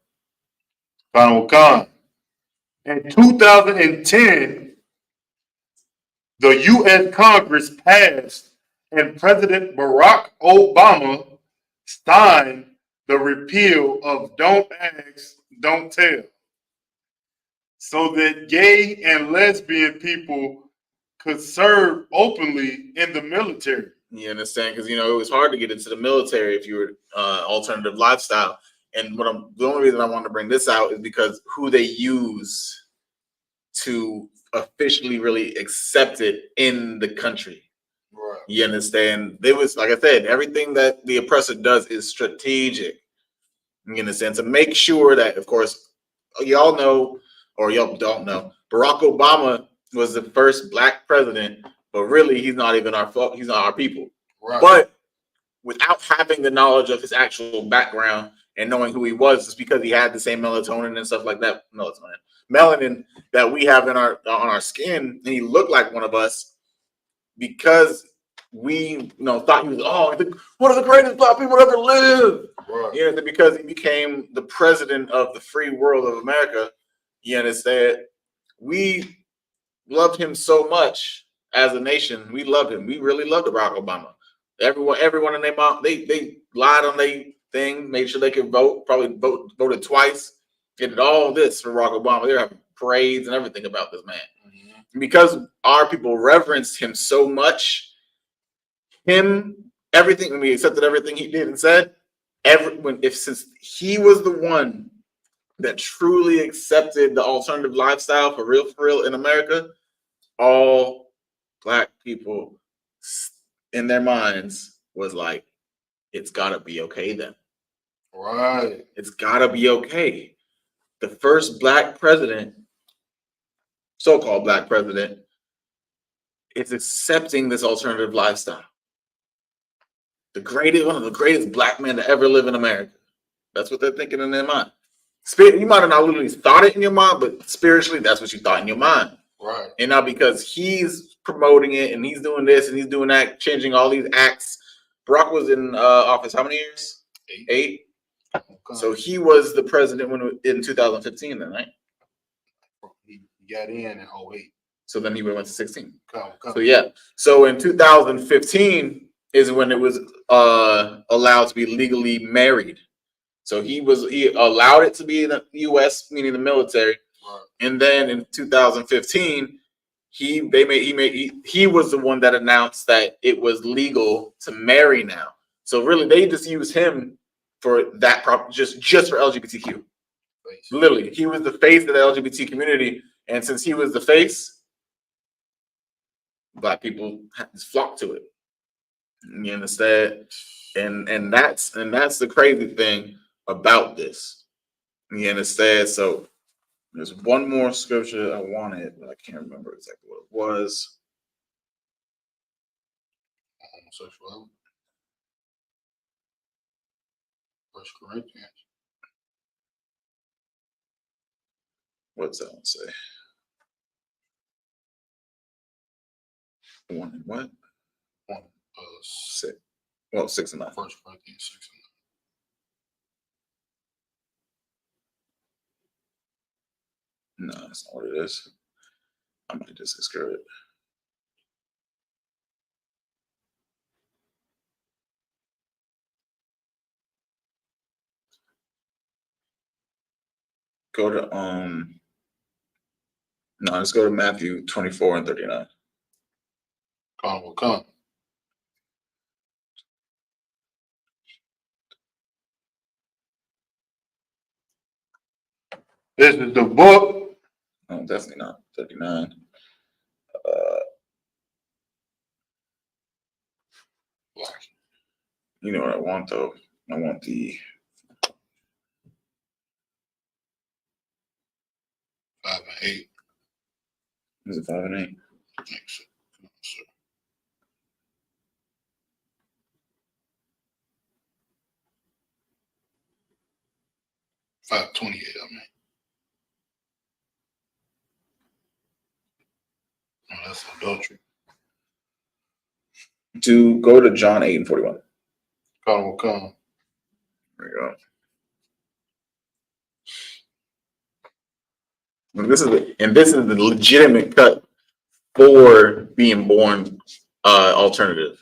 Con. In 2010, the U.S. Congress passed and President Barack Obama signed the repeal of Don't Ask, Don't Tell, so that gay and lesbian people could serve openly in the military. You understand? Because it was hard to get into the military if you were alternative lifestyle. And the only reason I wanted to bring this out is because who they use to officially really accept it in the country. Right. You understand? There was, like I said, everything that the oppressor does is strategic. You understand? To make sure that, of course, y'all know, or y'all don't know, Barack Obama was the first Black president, but really he's not even he's not our people. Right. But without having the knowledge of his actual background and knowing who he was, it's because he had the same melatonin and stuff like that. Melanin that we have on our skin, and he looked like one of us because we thought he was one of the greatest Black people to ever live. Right. You know, because he became the president of the free world of America. You understand? We loved him so much as a nation. We loved him. We really loved Barack Obama. Everyone in their mom, they lied on their thing, made sure they could vote, probably voted twice. Did all this for Barack Obama. They were having parades and everything about this man. Mm-hmm. Because our people reverenced him so much, everything, when we accepted everything he did and said, since he was the one that truly accepted the alternative lifestyle for real in America, all Black people in their minds was like, it's gotta be okay then. Right. It's gotta be okay. The first Black president, so-called Black president, is accepting this alternative lifestyle. One of the greatest Black men to ever live in America. That's what they're thinking in their mind. Spirit, you might have not literally thought it in your mind, but spiritually, that's what you thought in your mind. Right. And now because he's promoting it and he's doing this and he's doing that, changing all these acts. Barack was in office how many years? 8. So he was the president in 2015 then, right? He got in 08. So then he went to 16. Come. So yeah. So in 2015 is when it was allowed to be legally married. So he allowed it to be in the U.S., meaning the military. Right. And then in 2015, he was the one that announced that it was legal to marry now. So really, they just used him for that just for LGBTQ. Literally, he was the face of the LGBT community, and since he was the face, Black people flocked to it. You understand? And that's the crazy thing about this. You understand? So there's one more scripture I wanted, but I can't remember exactly what it was. Homosexuality. 1 Corinthians. What's that one say? One and what? 6. Well, 6 and 9. 1 Corinthians 6 and 9. No, that's not what it is. I might just screw it. Go to no, let's go to Matthew 24 and 39. God will come. This is the book. Oh, definitely not 39. You know what I want though? I want the 5 and 8. Is it 5 and 8? I think so. So. 5:28. I mean. Oh, that's adultery. To go to John 8 and 41. God will come. There you go. And this is the legitimate cut for being born alternative.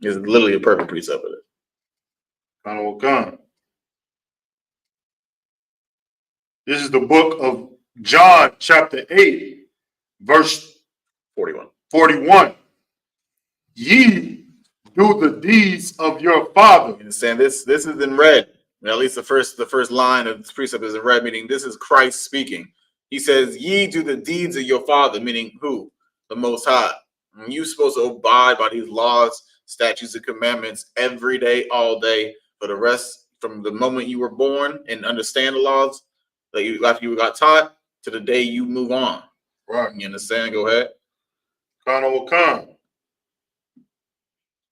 It's literally a perfect precept of it. God will come. This is the book of John, chapter 8, verse 41. Ye do the deeds of your father. You understand? This is in red. At least the first line of this precept is in red, meaning this is Christ speaking. He says, "Ye do the deeds of your father," meaning who? The Most High. And you're supposed to abide by these laws, statutes, and commandments every day, all day, for the rest, from the moment you were born and understand the laws that after you got taught to the day you move on. Right. You understand? Go ahead. God will come.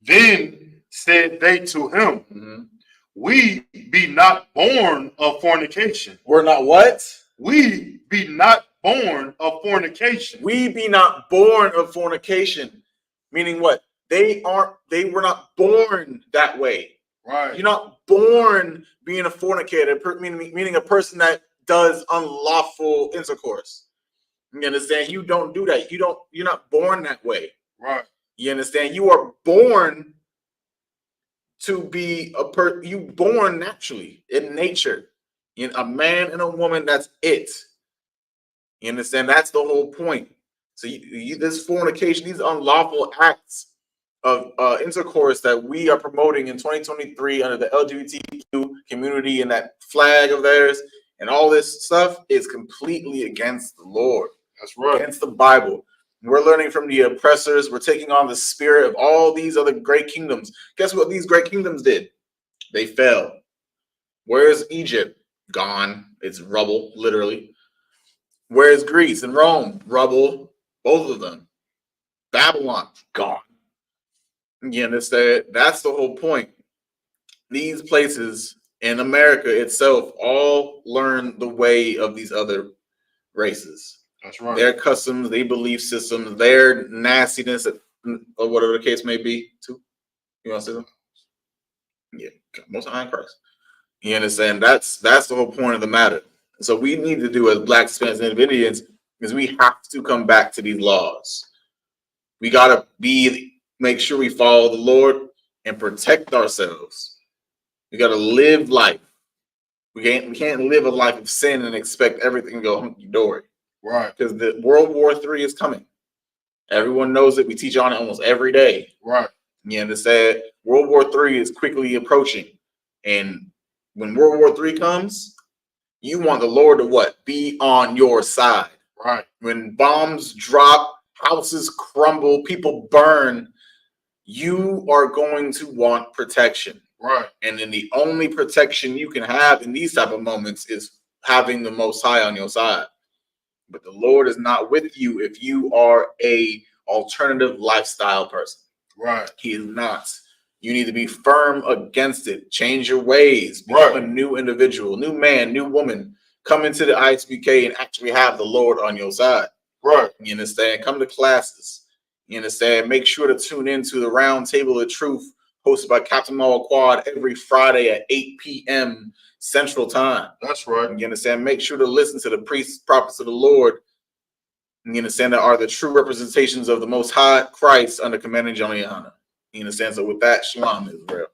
Then said they to him, We be not born of fornication. We're not what? We be not born of fornication. We be not born of fornication. Meaning what? They were not born that way. Right. You're not born being a fornicator, meaning a person that does unlawful intercourse. You understand? You don't do that. You're not born that way. Right. You understand? You are born to be you born naturally in nature. In a man and a woman, that's it. You understand? That's the whole point. So this fornication, these unlawful acts of intercourse that we are promoting in 2023 under the LGBTQ community and that flag of theirs and all this stuff is completely against the Lord. That's right. Against the Bible. We're learning from the oppressors. We're taking on the spirit of all these other great kingdoms. Guess what these great kingdoms did? They fell. Where's Egypt? Gone. It's rubble, literally. Where's Greece and Rome? Rubble. Both of them. Babylon, gone. You understand? That's the whole point. These places in America itself all learn the way of these other races. That's right. Their customs, their belief systems, their nastiness, or whatever the case may be. Too. You want to say something? Yeah, most of Christ. You understand? That's the whole point of the matter. So we need to do as Black, Hispanics, and Indians is we have to come back to these laws. We gotta make sure we follow the Lord and protect ourselves. We gotta live life. We can't live a life of sin and expect everything to go hunky dory. Right. Because the World War III is coming. Everyone knows it. We teach on it almost every day. Right. You understand? World War III is quickly approaching. And when World War III comes, you want the Lord to what? Be on your side. Right. When bombs drop, houses crumble, people burn, you are going to want protection. Right. And then the only protection you can have in these type of moments is having the Most High on your side. But the Lord is not with you if you are a alternative lifestyle person. Right. He is not. You need to be firm against it. Change your ways. Become a new individual, new man, new woman. Come into the Isupk and actually have the Lord on your side. Right. You understand? Come to classes. You understand? Make sure to tune into the Round Table of Truth hosted by Captain Mall Quad every Friday at 8 p.m. Central Time. That's right. You understand? Make sure to listen to the priests, prophets of the Lord. You understand? That are the true representations of the Most High Christ under command and Johnny Honor. You understand? So with that, shalom, Israel.